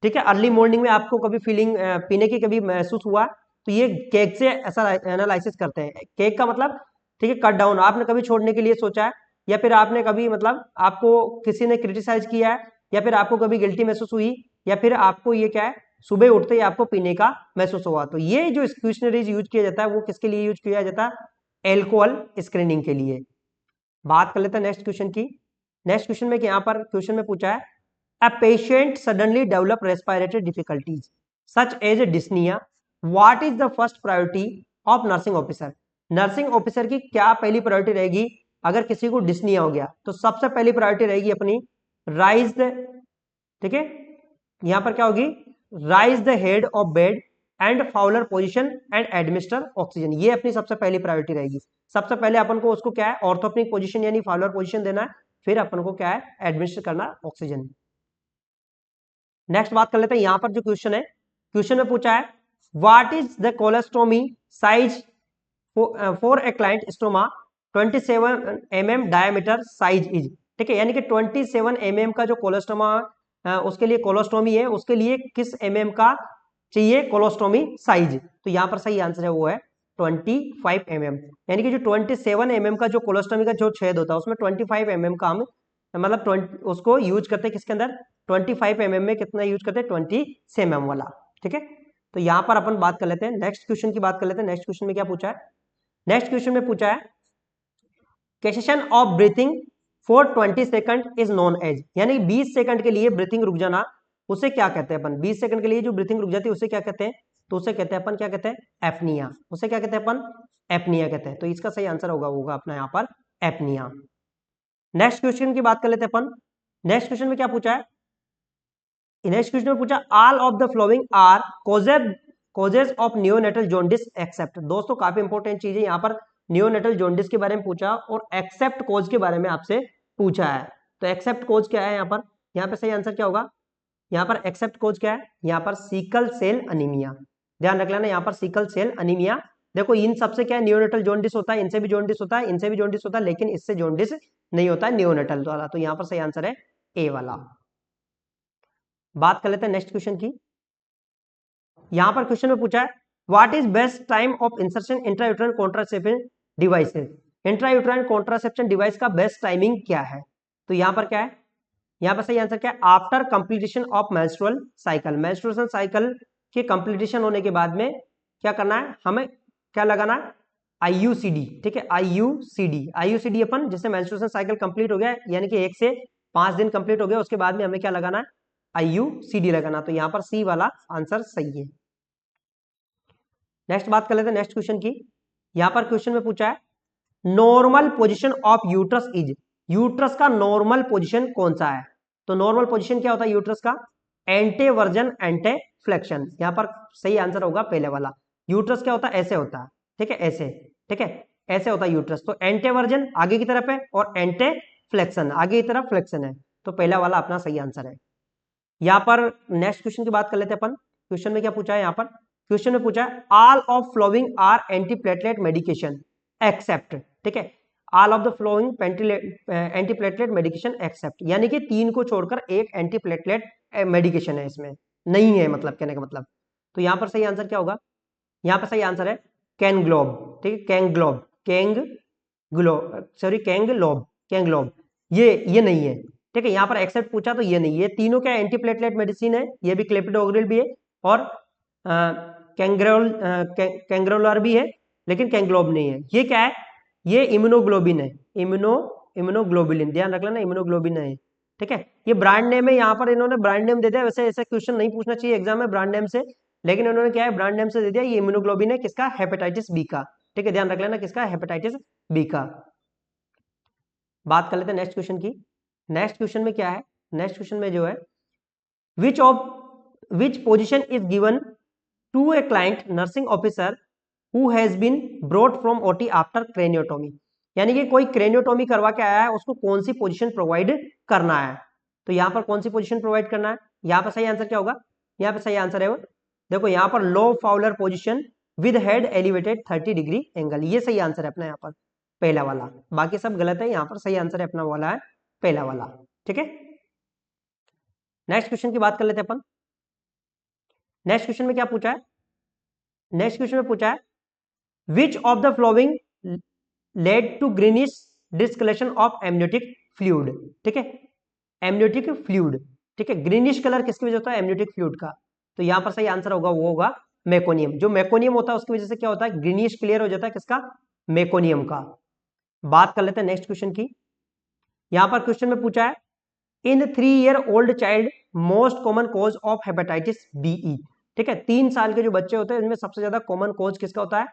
ठीक है अर्ली मॉर्निंग में आपको कभी फीलिंग पीने की कभी महसूस हुआ, तो ये केक से ऐसा एनालिसिस करते हैं। केक का मतलब ठीक है कट डाउन, आपने कभी छोड़ने के लिए सोचा है, या फिर आपने कभी मतलब आपको किसी ने क्रिटिसाइज किया है, या फिर आपको कभी गिल्टी महसूस हुई, या फिर आपको ये क्या है सुबह उठते ही आपको पीने का महसूस हुआ। तो ये जो क्वेश्चनरीज यूज किया जाता है वो किसके लिए यूज किया जाता है, एल्कोहल स्क्रीनिंग के लिए। बात कर लेते हैं नेक्स्ट क्वेश्चन की। नेक्स्ट क्वेश्चन में यहाँ पर क्वेश्चन में पूछा है a patient suddenly develop respiratory difficulties such as dyspnoea, what is the first priority of nursing officer. Nursing officer की क्या पहली प्रायोरिटी रहेगी अगर किसी को डिस्निया हो गया? तो सबसे पहली प्रायोरिटी रहेगी अपनी राइज द, ठीक है, यहां पर क्या होगी, rise the head of bed and Fowler position and administer oxygen, ये अपनी सबसे पहली प्रायोरिटी रहेगी। सबसे पहले अपन को उसको क्या है ऑर्थोपेनिक पोजीशन यानी फाउलर पोजीशन देना है, फिर अपन को क्या है एडमिनिस्टर करना ऑक्सीजन। नेक्स्ट बात कर लेते हैं यहां पर जो क्वेश्चन है, क्वेश्चन में पूछा है what is the colostomy size for a client stoma 27 mm diameter size is, ठीक है, यानी कि 27 mm का जो कोलोस्टोमा उसके लिए कोलोस्टोमी है, उसके लिए किस mm का चाहिए कोलोस्टोमी साइज? तो यहां पर सही आंसर है वो है 25 mm, यानी कि जो 27 mm का जो कोलोस्टोमी का जो छेद होता है उसमें 25 mm का हम मतलब 20 उसको यूज करते हैं किसके अंदर, 25 mm में कितना यूज करते हैं 20 mm वाला। ठीक है, तो यहां पर अपन बात कर लेते हैं नेक्स्ट क्वेश्चन की बात कर लेते हैं। नेक्स्ट क्वेश्चन में क्या पूछा है, नेक्स्ट क्वेश्चन में पूछा है cessation of breathing for 20 second is known as, यानी 20 सेकंड के लिए ब्रीथिंग रुक जाना उसे क्या कहते हैं अपन, 20 सेकंड के लिए जो ब्रीथिंग रुक जाती है उसे क्या कहते हैं? तो उसे कहते हैं अपन क्या कहते हैं एपनिया, उसे क्या कहते हैं अपन एपनिया कहते हैं। तो इसका सही आंसर होगा अपना यहाँ पर एपनिया। नेक्स्ट क्वेश्चन की बात कर लेते हैं अपन। नेक्स्ट क्वेश्चन में क्या पूछा है, नेक्स्ट क्वेश्चन में पूछा all of the following are causes of neonatal jaundice except. दोस्तों काफी इंपॉर्टेंट चीज है यहाँ पर, नियोनेटल जॉन्डिस के बारे में पूछा और एक्सेप्ट कोज के बारे में आपसे पूछा है। तो एक्सेप्ट कोज क्या है यहाँ पे सही आंसर क्या होगा, यहाँ पर एक्सेप्ट कोज क्या है, यहाँ पर सिकल सेल अनीमिया। ध्यान रख लेना यहाँ पर सिकल सेल अनीमिया। देखो इन सबसे क्या है नियोनेटल जॉन्डिस होता है, इनसे भी जॉन्डिस होता है, इनसे भी जॉन्डिस होता है, लेकिन इससे जॉन्डिस नहीं होता है नियोनेटल वाला। तो यहाँ पर सही आंसर है ए वाला। बात कर लेते हैं नेक्स्ट क्वेश्चन की। यहां पर क्वेश्चन में पूछा है what is best time of insertion intrauterine contraception devices, intrauterine contraception device का बेस्ट टाइमिंग क्या है? तो यहां पर क्या है, यहां पर सही आंसर क्या है after completion of menstrual cycle, menstruation cycle के कंप्लीटेशन होने के बाद में क्या करना है, हमें क्या लगाना है आईयूसीडी। ठीक है, आईयूसीडी अपन जैसे मेंस्ट्रुएशन साइकिल कंप्लीट हो गया यानी कि 1 से 5 दिन कंप्लीट हो गया उसके बाद में हमें क्या लगाना है IUCD लगाना, तो यहाँ पर सी वाला आंसर सही है। नेक्स्ट बात कर लेते हैं नेक्स्ट क्वेश्चन की। यहाँ पर क्वेश्चन में पूछा है normal position of uterus is, uterus का नॉर्मल पोजीशन कौन सा है? तो नॉर्मल पोजीशन क्या होता है यूट्रस का? एंटेवर्जन एंटे फ्लेक्शन। यहाँ पर सही आंसर होगा पहले वाला। यूट्रस क्या होता है? ऐसे होता है, ठीक है, ऐसे, ठीक है, ऐसे होता है यूट्रस। तो एंटेवर्जन आगे की तरफ है और एंटे फ्लेक्शन आगे की तरफ फ्लेक्शन है, तो पहला वाला अपना सही आंसर है। यहाँ पर नेक्स्ट क्वेश्चन की बात कर लेते हैं अपन। क्वेश्चन में क्या पूछा है? यहाँ पर क्वेश्चन में पूछा है all of following are antiplatelet medication except, ठीक है, all of the following antiplatelet medication except, यानी कि तीन को छोड़कर एक एंटीप्लेटलेट मेडिकेशन है इसमें नहीं है, मतलब कहने का मतलब। तो यहाँ पर सही आंसर क्या होगा? यहाँ पर सही आंसर है कैंग्लोब, ठीक है, कैंग्लोब, कैंग्लोब, ये नहीं है, ठीक है। यहाँ पर एक्सेप्ट पूछा तो ये नहीं है। तीनों क्या एंटीप्लेटलेट मेडिसिन है, ये भी क्लेपिडोग्रिल भी है और कैंग्रोलर भी है, लेकिन कैंग्लोब नहीं है। ये क्या है? ये इम्यूनोग्लोबिन है, इम्यूनोग्लोबुलिन, ध्यान रख लेना, इम्यूनोग्लोबिन है, ठीक है। ये ब्रांड नेम है, यहाँ पर इन्होंने ब्रांड नेम दे दिया। वैसे ऐसे क्वेश्चन नहीं पूछना चाहिए एग्जाम में ब्रांड नेम से, लेकिन इन्होंने क्या है ब्रांड नेम से दे दिया। ये इम्यूनोग्लोबिन है किसका? हेपेटाइटिस बी का, ठीक है, ध्यान रख लेना किसका? हेपेटाइटिस बी का। बात कर लेते हैं नेक्स्ट क्वेश्चन की। नेक्स्ट क्वेश्चन में क्या है? नेक्स्ट क्वेश्चन में जो है which position is given to a client nursing officer who has been brought from OT after craniotomy, यानी कि कोई क्रेनियोटोमी करवा के आया है, उसको कौन सी पोजीशन प्रोवाइड करना है? तो यहाँ पर कौन सी पोजीशन प्रोवाइड करना है? यहाँ पर सही आंसर क्या होगा? यहाँ पर सही आंसर है वो, देखो यहाँ पर low Fowler position with head elevated 30 degree angle, ये सही आंसर है अपना यहाँ पर पहला वाला। बाकी सब गलत है, यहाँ पर सही आंसर है अपना वाला है पहला वाला, ठीक है। नेक्स्ट क्वेश्चन की बात कर लेते हैं अपन। नेक्स्ट क्वेश्चन में क्या पूछा है? नेक्स्ट क्वेश्चन में पूछा है which of the following lead to greenish discolouration of amniotic fluid, ठीक है, एमनियोटिक फ्लूइड, ठीक है, ग्रीनिश कलर किसकी वजह होता है? एमनियोटिक फ्लूइड का। तो यहां पर सही आंसर होगा वो होगा मेकोनियम। जो मेकोनियम होता है उसकी वजह से क्या होता है? ग्रीनिश क्लियर हो जाता है किसका? मेकोनियम का। बात कर लेते हैं नेक्स्ट क्वेश्चन की। यहां पर क्वेश्चन में पूछा है in 3-year-old child most common cause of hepatitis B, ठीक है, 3 साल के जो बच्चे होते हैं उनमें सबसे ज्यादा कॉमन कॉज किसका होता है?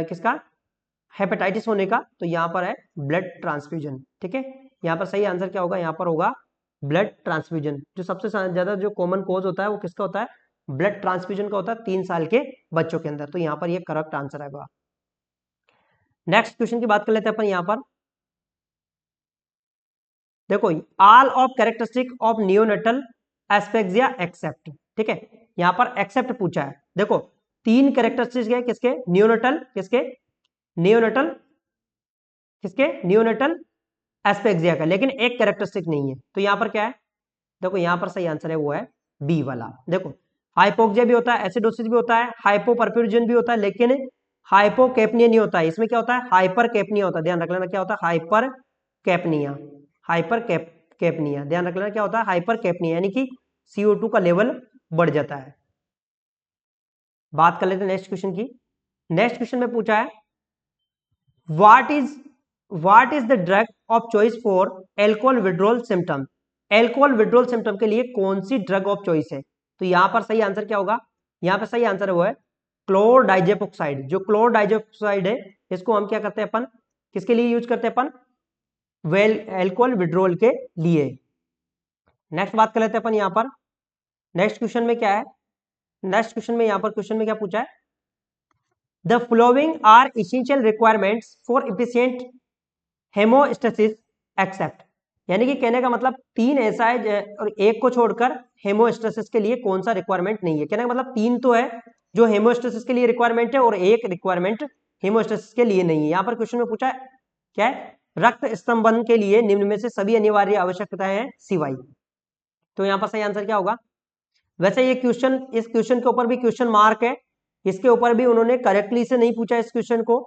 किसका? हेपेटाइटिस होने का। तो यहाँ पर है ब्लड ट्रांसफ्यूजन, ठीक है। यहाँ पर सही आंसर क्या होगा? यहाँ पर होगा ब्लड ट्रांसफ्यूजन। जो सबसे ज्यादा जो कॉमन कॉज होता है वो किसका होता है? ब्लड ट्रांसफ्यूजन का होता है 3 साल के बच्चों के अंदर। तो यहाँ पर ये करेक्ट आंसर आएगा। नेक्स्ट क्वेश्चन की बात कर लेते हैं अपन। यहाँ पर देखो all of characteristic of neonatal asphyxia except, ठीक है, यहाँ पर एक्सेप्ट पूछा है। देखो 3 कैरेक्टरिस्टिक है किसके? नियोनेटल, किसके? नियोनेटल, किसके? नियोनेटल एस्पेक्सिया का, लेकिन एक कैरेक्टरिस्टिक नहीं है। तो यहाँ पर क्या है? देखो यहाँ पर सही आंसर है वो है बी वाला। देखो हाइपोक्सिया भी होता है, एसिडोसिस भी होता है, हाइपोपरफ्यूजन भी होता है, लेकिन हाइपोकैप्निया नहीं होता है। इसमें क्या होता है? हाइपर कैप्निया होता है, ध्यान रख लेना क्या होता है? हाइपर कैप्निया, हाइपर कैप्निया, ध्यान रख लेना क्या होता है? हाइपर कैप्निया, यानी कि CO2 का लेवल बढ़ जाता है। बात कर लेते हैं नेक्स्ट क्वेश्चन की। नेक्स्ट क्वेश्चन में पूछा है what is the drug of choice for alcohol withdrawal symptom, alcohol withdrawal symptom के लिए कौन सी ड्रग ऑफ चॉइस है? तो यहां पर सही आंसर क्या होगा? यहां पर सही आंसर है वो है क्लोरडाइजेपोक्साइड। जो क्लोरडाइजेपोक्साइड है इसको हम क्या करते हैं अपन? किसके लिए यूज करते हैं अपन? एल्कोहल विड्रॉल के लिए। नेक्स्ट बात कर लेते हैं अपन यहां पर। नेक्स्ट क्वेश्चन में क्या है? नेक्स्ट क्वेश्चन में यहां पर क्वेश्चन में क्या पूछा है? The following are essential requirements for efficient haemostasis except, यानी कि कहने का मतलब 3 ऐसा है और एक को छोड़कर हेमोस्टेसिस के लिए कौन सा रिक्वायरमेंट नहीं है। कहने का मतलब 3 तो है जो हेमोस्टेसिस के लिए रिक्वायरमेंट है और एक रिक्वायरमेंट हेमोस्टेसिस के लिए नहीं है। यहां पर क्वेश्चन में पूछा है क्या है? रक्त स्तंभन के लिए निम्न में से सभी अनिवार्य आवश्यकताएं हैं सिवाय। तो यहाँ पर सही आंसर क्या होगा? वैसे ये क्वेश्चन, इस क्वेश्चन के ऊपर भी क्वेश्चन मार्क है, इसके ऊपर भी उन्होंने करेक्टली से नहीं पूछा इस क्वेश्चन को।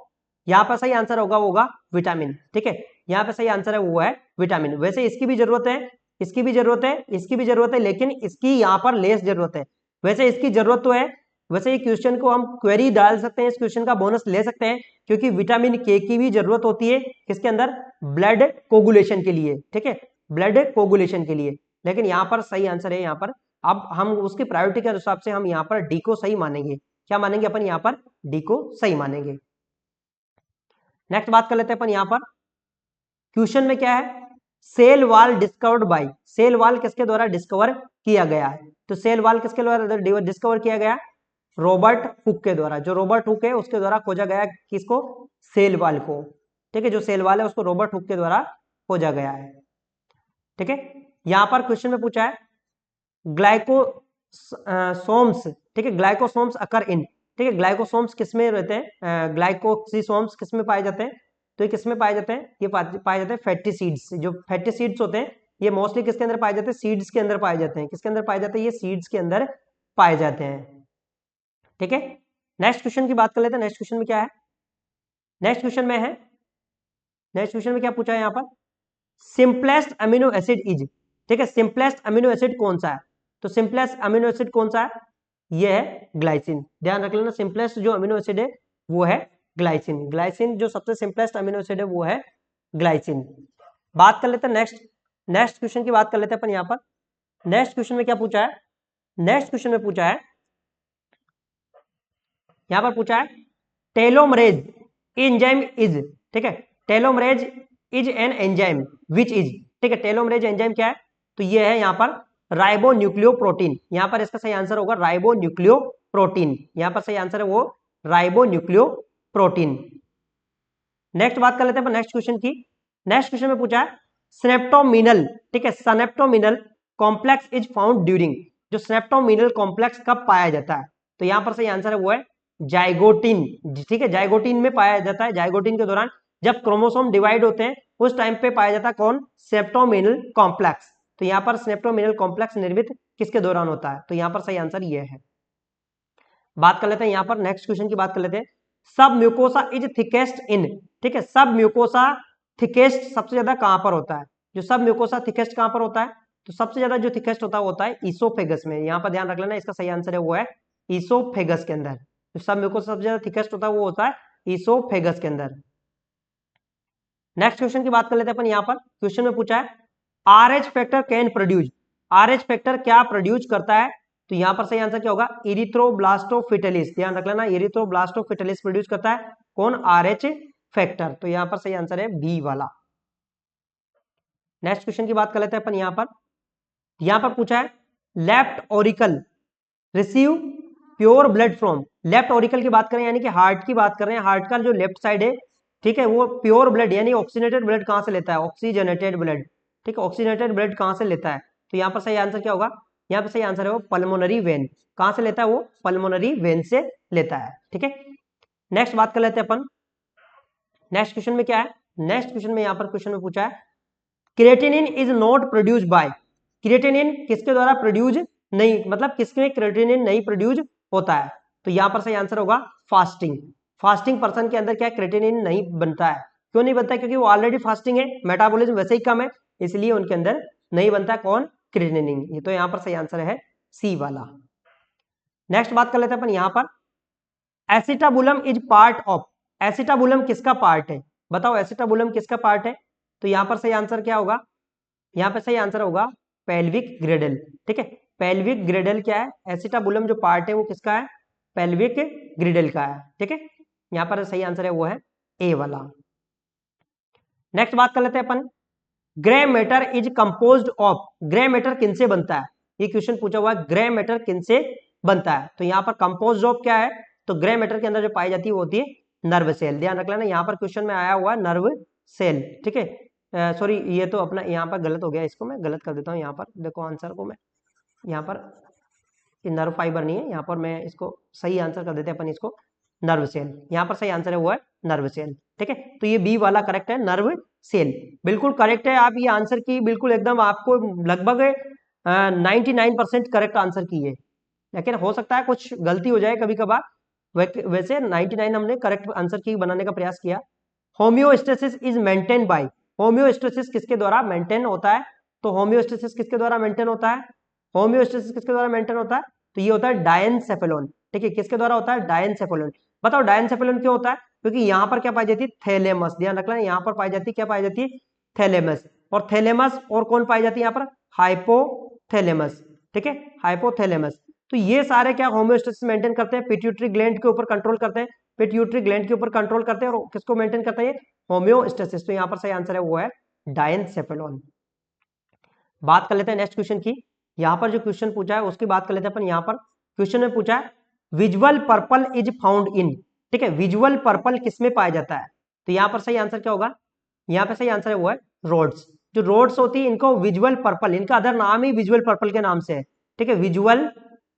यहाँ पर सही आंसर होगा विटामिन, ठीक है, यहाँ पे सही आंसर है वो है विटामिन। वैसे इसकी भी जरूरत है, इसकी भी जरूरत है, इसकी भी जरूरत है, लेकिन इसकी यहाँ पर लेस जरूरत है। वैसे इसकी जरूरत तो है, वैसे ये क्वेश्चन को हम क्वेरी डाल सकते हैं, इस क्वेश्चन का बोनस ले सकते हैं, क्योंकि विटामिन के की भी जरूरत होती है किसके अंदर? ब्लड कोगुलेशन के लिए, ठीक है, ब्लड कोगुलेशन के लिए। लेकिन यहाँ पर सही आंसर है यहाँ पर। अब हम उसकी प्रायोरिटी के हिसाब से हम यहाँ पर डी को सही मानेंगे। क्या मानेंगे अपन यहाँ पर? डी को सही मानेंगे। नेक्स्ट बात कर लेते हैं अपन यहाँ पर। क्वेश्चन में क्या है? Cell wall discovered by, cell wall किसके द्वारा डिस्कवर किया गया है? तो सेल वाल किसके द्वारा डिस्कवर किया गया? रॉबर्ट हुक के द्वारा। जो रॉबर्ट हुक है उसके द्वारा खोजा गया किसको? सेल वाल को। ठीक है, जो सेल वाल है उसको रॉबर्ट हुक के द्वारा खोजा गया है। ठीक है, यहां पर क्वेश्चन में पूछा है ग्लाइकोसोम्स। ठीक है, ग्लाइकोसोम्स अकर इन। ठीक है, ग्लाइकोसोम्स किसमें रहते हैं? ग्लाइकोसिसोम्स किसमें पाए जाते हैं? तो ये किसमें पाए जाते हैं? ये पाए जाते हैं फैटी सीड्स। जो फैटी सीड्स होते हैं ये मोस्टली किसके अंदर पाए जाते हैं? सीड्स के अंदर पाए जाते हैं। किसके अंदर पाए जाते हैं? ये सीड्स के अंदर पाए जाते हैं। ठीक है, नेक्स्ट क्वेश्चन की बात कर लेते हैं। नेक्स्ट क्वेश्चन में क्या है? नेक्स्ट क्वेश्चन में है, नेक्स्ट क्वेश्चन में क्या पूछा है यहाँ पर? Simplest amino acid is. ठीक है, सिंपलेस्ट अमीनो एसिड कौन सा है? तो सिंपलेस्ट अमीनो एसिड कौन सा है? ये है ग्लाइसिन। ध्यान रख लेना, सिंपलेस्ट जो अमीनो एसिड है वो है ग्लाइसिन। ग्लाइसिन जो सबसे सिंपलेस्ट अमीनो एसिड है वो है ग्लाइसिन। बात कर लेते हैं नेक्स्ट, नेक्स्ट क्वेश्चन की बात कर लेते हैं अपन यहाँ पर। नेक्स्ट क्वेश्चन में क्या पूछा है? नेक्स्ट क्वेश्चन में पूछा है, यहां पर पूछा है टेलोमरेज एंजाइम इज। ठीक है, telomerase is an enzyme which is. ठीक है, टेलोमरेज एंजाइम क्या है? तो ये है यहाँ पर राइबोन्यूक्लियोप्रोटीन। यहाँ पर इसका सही आंसर होगा राइबोन्यूक्लियोप्रोटीन। यहाँ पर सही आंसर है वो राइबोन्यूक्लियोप्रोटीन। नेक्स्ट बात कर लेते हैं नेक्स्ट क्वेश्चन की। नेक्स्ट क्वेश्चन में पूछा है स्नेप्टोमिनल। ठीक है, स्नेप्टोमिनल कॉम्प्लेक्स इज फाउंड ड्यूरिंग। जो स्नेप्टोमिनल कॉम्प्लेक्स कब पाया जाता है? तो यहाँ पर सही आंसर है वो है जाइगोटिन। ठीक है, जाइगोटिन में पाया जाता है। जाइगोटिन के दौरान जब क्रोमोसोम डिवाइड होते हैं उस टाइम पे पाया जाता है कौन? स्नेप्टोमिनल कॉम्प्लेक्स। तो यहाँ पर स्नेप्टोमिनल कॉम्प्लेक्स निर्मित किसके दौरान होता है? तो यहाँ पर सही आंसर ये है। बात कर लेते हैं यहाँ पर नेक्स्ट क्वेश्चन की बात कर लेते हैं। सब म्यूकोसा इज थिकेस्ट इन। ठीक है, सब म्यूकोसा थिकेस्ट सबसे ज्यादा कहां पर होता है? जो सब म्यूकोसा थिकेस्ट कहां पर होता है? तो सबसे ज्यादा जो थिकेस्ट होता है ईसोफेगस में। यहाँ पर ध्यान रख लेना, इसका सही आंसर है वो है ईसोफेगस के अंदर। जो सब म्यूकोसा सबसे ज्यादा थिकेस्ट होता है वो होता है ईसोफेगस के अंदर। नेक्स्ट क्वेश्चन की बात कर लेते हैं अपन यहाँ पर। क्वेश्चन में पूछा है RH factor can produce. RH factor क्या प्रोड्यूस करता है? तो यहाँ पर सही आंसर क्या होगा? इरिथ्रोब्लास्टोफिटलिस। ध्यान रख लेना, इरिथ्रोब्लास्टोफिटलिस प्रोड्यूस करता है कौन? RH factor. तो यहाँ पर सही आंसर है बी वाला। नेक्स्ट क्वेश्चन की बात कर लेते हैं अपन यहाँ पर। यहाँ पर पूछा है left auricle receive pure blood from. Left auricle की बात करें यानी कि हार्ट की बात कर रहे हैं। हार्ट का जो लेफ्ट साइड है, ठीक है, वो प्योर ब्लड यानी ऑक्सीजनेटेड ब्लड कहां से लेता है? Oxygenated blood. ठीक है, ऑक्सीजनेटेड ब्लड कहां से लेता है? तो यहाँ पर सही आंसर क्या होगा? यहाँ पर सही आंसर है वो पल्मोनरी वेन। कहां से लेता है वो? पल्मोनरी वेन से लेता है। ठीक है, नेक्स्ट बात कर लेते हैं अपन। नेक्स्ट क्वेश्चन में क्या है? नेक्स्ट क्वेश्चन में यहाँ पर क्वेश्चन में पूछा है creatinine is not produce by. Creatinine किसके द्वारा प्रोड्यूस नहीं, मतलब किसमें क्रिएटिनिन नहीं प्रोड्यूस होता है? तो यहाँ पर सही आंसर होगा फास्टिंग। फास्टिंग पर्सन के अंदर क्या क्रिएटिनिन नहीं बनता है? क्यों नहीं बनता है? क्योंकि वो ऑलरेडी फास्टिंग है, मेटाबॉलिज्म वैसे ही कम है, इसलिए उनके अंदर नहीं बनता है कौन? क्रिएटिनिन। ये तो यहाँ पर सही आंसर है सी वाला। नेक्स्ट बात कर लेते हैं अपन यहाँ पर acetabulum is part of. Acetabulum किसका पार्ट है? बताओ एसिटाबुलम किसका पार्ट है? तो यहाँ पर सही आंसर क्या होगा? यहाँ पर सही आंसर होगा पेल्विक ग्रेडल। ठीक है, पेल्विक ग्रेडल क्या है? एसिटाबुलम जो पार्ट है वो किसका है? पेल्विक ग्रेडल का है। ठीक है, यहाँ पर सही आंसर है वो है ए वाला। नेक्स्ट बात कर लेते हैं अपन grey matter is composed of. Grey matter किन से बनता है? ये क्वेश्चन पूछा हुआ है ग्रे मैटर किन से बनता है? तो यहाँ पर कंपोज्ड ऑफ क्या है? तो ग्रे मैटर के अंदर जो पाई जाती है वो होती है नर्व सेल। ध्यान रख लेना, यहाँ पर क्वेश्चन में आया हुआ नर्व सेल। ठीक है, सॉरी ये तो अपना यहाँ पर गलत हो गया, इसको मैं गलत कर देता हूँ। यहाँ पर देखो आंसर को मैं यहाँ पर नर्व फाइबर नहीं है, यहाँ पर मैं इसको सही आंसर कर देते हैं अपन इसको नर्व सेल। यहाँ पर सही आंसर है वो है नर्व सेल। ठीक है, तो ये बी वाला करेक्ट है, नर्व सेल बिल्कुल करेक्ट है। आप ये आंसर की बिल्कुल एकदम आपको लगभग 99% करेक्ट आंसर की है, लेकिन हो सकता है कुछ गलती हो जाए कभी कभार। वैसे 99 हमने करेक्ट आंसर की बनाने का प्रयास किया। Homeostasis is maintain by. Homeostasis किसके द्वारा मेंटेन होता है? तो होम्योस्टेसिस किसके द्वारा मेंटेन होता है? होम्योस्टेसिस किसके द्वारा मेंटेन होता है? तो ये होता है डायनसेफेलोन। ठीक है, किसके द्वारा होता है? डायनसेफेलोन। बताओ डायनसेफेलोन क्यों होता है? क्योंकि यहाँ पर क्या पाई जाती है? थैलेमस। ध्यान रखना, यहाँ पर पाई जाती है क्या? पाई जाती है थैलेमस। और थैलेमस, और कौन पाई जाती है यहाँ पर, हाइपोथैलेमस, ठीक है, हाइपोथैलेमस। तो ये सारे क्या होम्योस्टेसिस मेंटेन करते हैं, पिट्यूटरी ग्लैंड के ऊपर कंट्रोल करते हैं, पिट्यूटरी ग्लैंड के ऊपर कंट्रोल करते हैं, और किसको मेंटेन करते हैं, होम्योस्टेसिस। तो यहाँ पर सही आंसर है वो है डायेनसेफेलॉन। बात कर लेते हैं नेक्स्ट क्वेश्चन की। यहाँ पर जो क्वेश्चन पूछा है उसकी बात कर लेते हैं अपन। यहाँ पर क्वेश्चन में पूछा है visual purple is found in, ठीक है, विजुअल पर्पल किसमें पाया जाता है, तो यहाँ पर सही आंसर क्या होगा, यहाँ पे सही आंसर है वो है रोड्स। जो रोड्स होती है इनको विजुअल पर्पल, इनका अदर नाम ही विजुअल पर्पल के नाम से है, ठीक है, विजुअल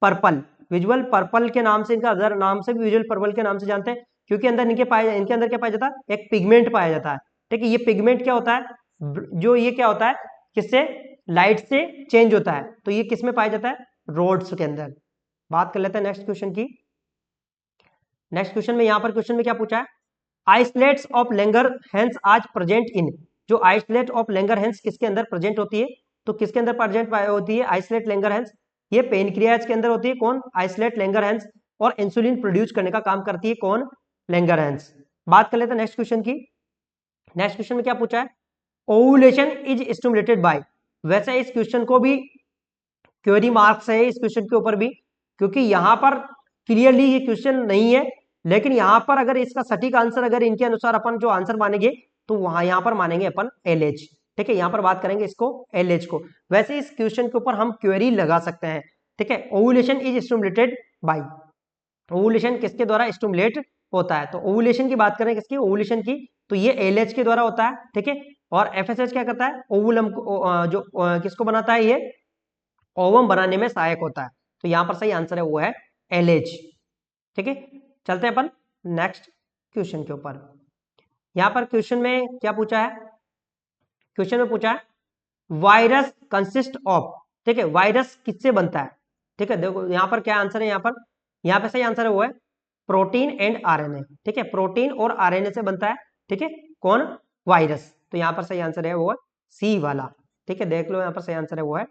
पर्पल, विजुअल पर्पल के नाम से, इनका अदर नाम से भी विजुअल पर्पल के नाम से जानते हैं, क्योंकि अंदर इनके अंदर क्या पाया जाता है, एक पिगमेंट पाया जाता है, ठीक है। ये पिगमेंट क्या होता है, जो ये क्या होता है, किससे, लाइट से चेंज होता है, तो ये किस में पाया जाता है, रोड्स के अंदर। बात कर लेते हैं नेक्स्ट क्वेश्चन की। नेक्स्ट क्वेश्चन में यहाँ पर क्वेश्चन में क्या पूछा है, आइसलेट्स ऑफ लैंगरहैंस आज प्रेजेंट इन, जो आइसलेट ऑफ लैंगरहैंस किसके अंदर प्रेजेंट होती है, तो किसके अंदर प्रेजेंट होती है आइसलेट लैंगरहैंस, ये पेनक्रियाज के अंदर होती है, कौन, आइसलेट लैंगरहैंस, और इंसुलिन प्रोड्यूस करने का काम करती है कौन, लैंगरहैंस। बात कर लेते हैं नेक्स्ट क्वेश्चन की। नेक्स्ट क्वेश्चन में क्या पूछा है, ओवुलेशन इज स्टिमुलेटेड बाय, वैसे इस क्वेश्चन को भी क्वेरी मार्क्स है इस क्वेश्चन के ऊपर भी, क्योंकि यहां पर क्लियरली ये क्वेश्चन नहीं है, लेकिन यहां पर अगर इसका सटीक आंसर अगर इनके अनुसार अपन जो आंसर मानेंगे तो वहां यहां पर मानेंगे अपन LH, ठीक है, यहां पर बात करेंगे इसको LH को। वैसे इस क्वेश्चन के ऊपर हम क्वेरी लगा सकते हैं, ठीक है, ovulation is stimulated by, ovulation किसके द्वारा स्टिमुलेट होता है, तो ओवुलेशन की बात करें किसकी, ओवुलेशन की, तो ये LH के द्वारा होता है, ठीक है। और FSH क्या करता है, ओवुलम जो किसको बनाता है, ये ओवम बनाने में सहायक होता है, तो यहां पर सही आंसर है वो है LH, ठीक है। चलते हैं अपन नेक्स्ट क्वेश्चन के ऊपर। यहां पर क्वेश्चन में क्या पूछा है, क्वेश्चन में पूछा है वायरस कंसिस्ट ऑफ, ठीक है, वायरस किससे बनता है, ठीक है, देखो यहां पर क्या आंसर है, यहाँ पे सही आंसर है वो है प्रोटीन एंड RNA, ठीक है, प्रोटीन और RNA से बनता है, ठीक है, कौन, वायरस। तो यहाँ पर सही आंसर है वो है C वाला, ठीक है, देख लो यहाँ पर सही आंसर है वो है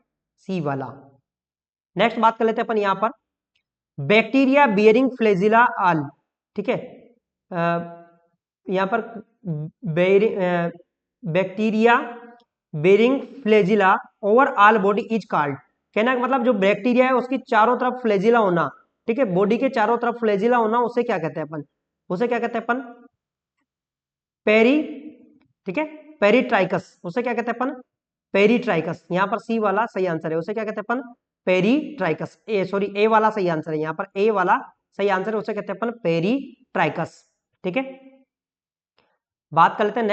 C वाला। नेक्स्ट बात कर लेते हैं अपन यहाँ पर बैक्टीरिया बियरिंग फ्लैजिला आल, ठीक है, यहाँ पर bacteria bearing flagella over all body is called, कहना का मतलब जो बैक्टीरिया है उसकी चारों तरफ फ्लैजिला होना, ठीक है, बॉडी के चारों तरफ फ्लैजिला होना, उसे क्या कहते हैं अपन, उसे क्या कहते हैं अपन, पेरी, ठीक है, पेरीट्राइकस, उसे क्या कहते हैं अपन, पेरीट्राइकस। यहाँ पर C वाला सही आंसर है, उसे क्या कहते हैं अपन, पेरीट्राइकस, ए वाला सही आंसर है, यहाँ पर A वाला सही आंसर है, उसे कहते हैं अपन पेरीट्राइकस, ठीक है। बात कर लेते हैं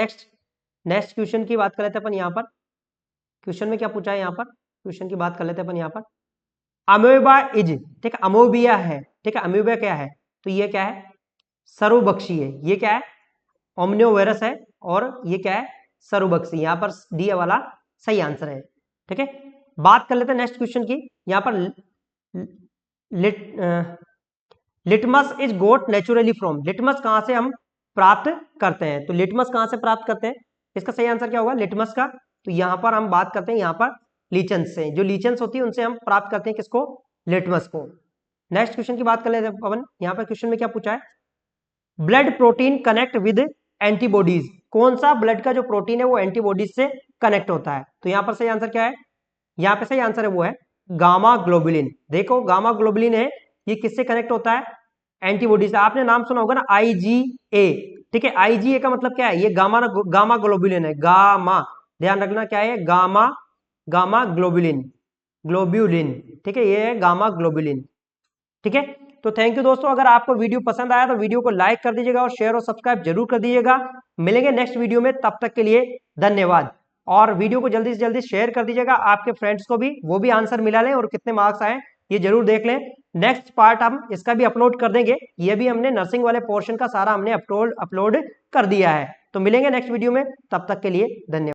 नेक्स्ट क्वेश्चन की बात कर लेते हैं अपन। यहाँ पर क्वेश्चन में क्या पूछा है, यहाँ पर क्वेश्चन की बात कर लेते हैं अपन। यहाँ पर अमीबा इज, ठीक है, अमोबिया है, ठीक है, अमीबा क्या है, तो ये क्या है, सर्वभक्षी है, ये क्या है, ओमनियोवायरस है, और ये क्या है, सर्वभक्षी, यहाँ पर D वाला सही आंसर है, ठीक है। बात कर लेते हैं नेक्स्ट क्वेश्चन की। यहाँ पर litmus is got naturally from, litmus कहाँ से हम प्राप्त करते हैं, तो लिटमस कहाँ से प्राप्त करते हैं, इसका सही आंसर क्या होगा, लिटमस का, तो यहाँ पर हम बात करते हैं यहाँ पर लीचन्स से, जो लीचन्स होती है उनसे हम प्राप्त करते हैं किसको, लिटमस को। नेक्स्ट क्वेश्चन की बात कर लेते हैं पवन। यहाँ पर क्वेश्चन में क्या पूछा है, blood protein connect with antibodies, कौन सा ब्लड का जो प्रोटीन है वो एंटीबॉडीज से कनेक्ट होता है, तो यहाँ पर सही आंसर क्या है, यहाँ पे सही आंसर है वो है गामा ग्लोबुलिन। देखो गामा ग्लोबुलिन है, ये किससे कनेक्ट होता है, एंटीबॉडी से। आपने नाम सुना होगा ना IgA, ठीक है, IgA का मतलब क्या है, ये गामा ग्लोबुलिन है, गामा, ध्यान रखना क्या है, गामा ग्लोबुलिन, ठीक है, ये है गामा ग्लोबुलिन, ठीक है। तो थैंक यू दोस्तों, अगर आपको वीडियो पसंद आया तो वीडियो को लाइक कर दीजिएगा और शेयर और सब्सक्राइब जरूर कर दीजिएगा। मिलेंगे नेक्स्ट वीडियो में, तब तक के लिए धन्यवाद। और वीडियो को जल्दी से जल्दी शेयर कर दीजिएगा आपके फ्रेंड्स को भी, वो भी आंसर मिला लें और कितने मार्क्स आए ये जरूर देख लें। नेक्स्ट पार्ट हम इसका भी अपलोड कर देंगे, ये भी हमने नर्सिंग वाले पोर्शन का सारा हमने अपलोड कर दिया है। तो मिलेंगे नेक्स्ट वीडियो में, तब तक के लिए धन्यवाद।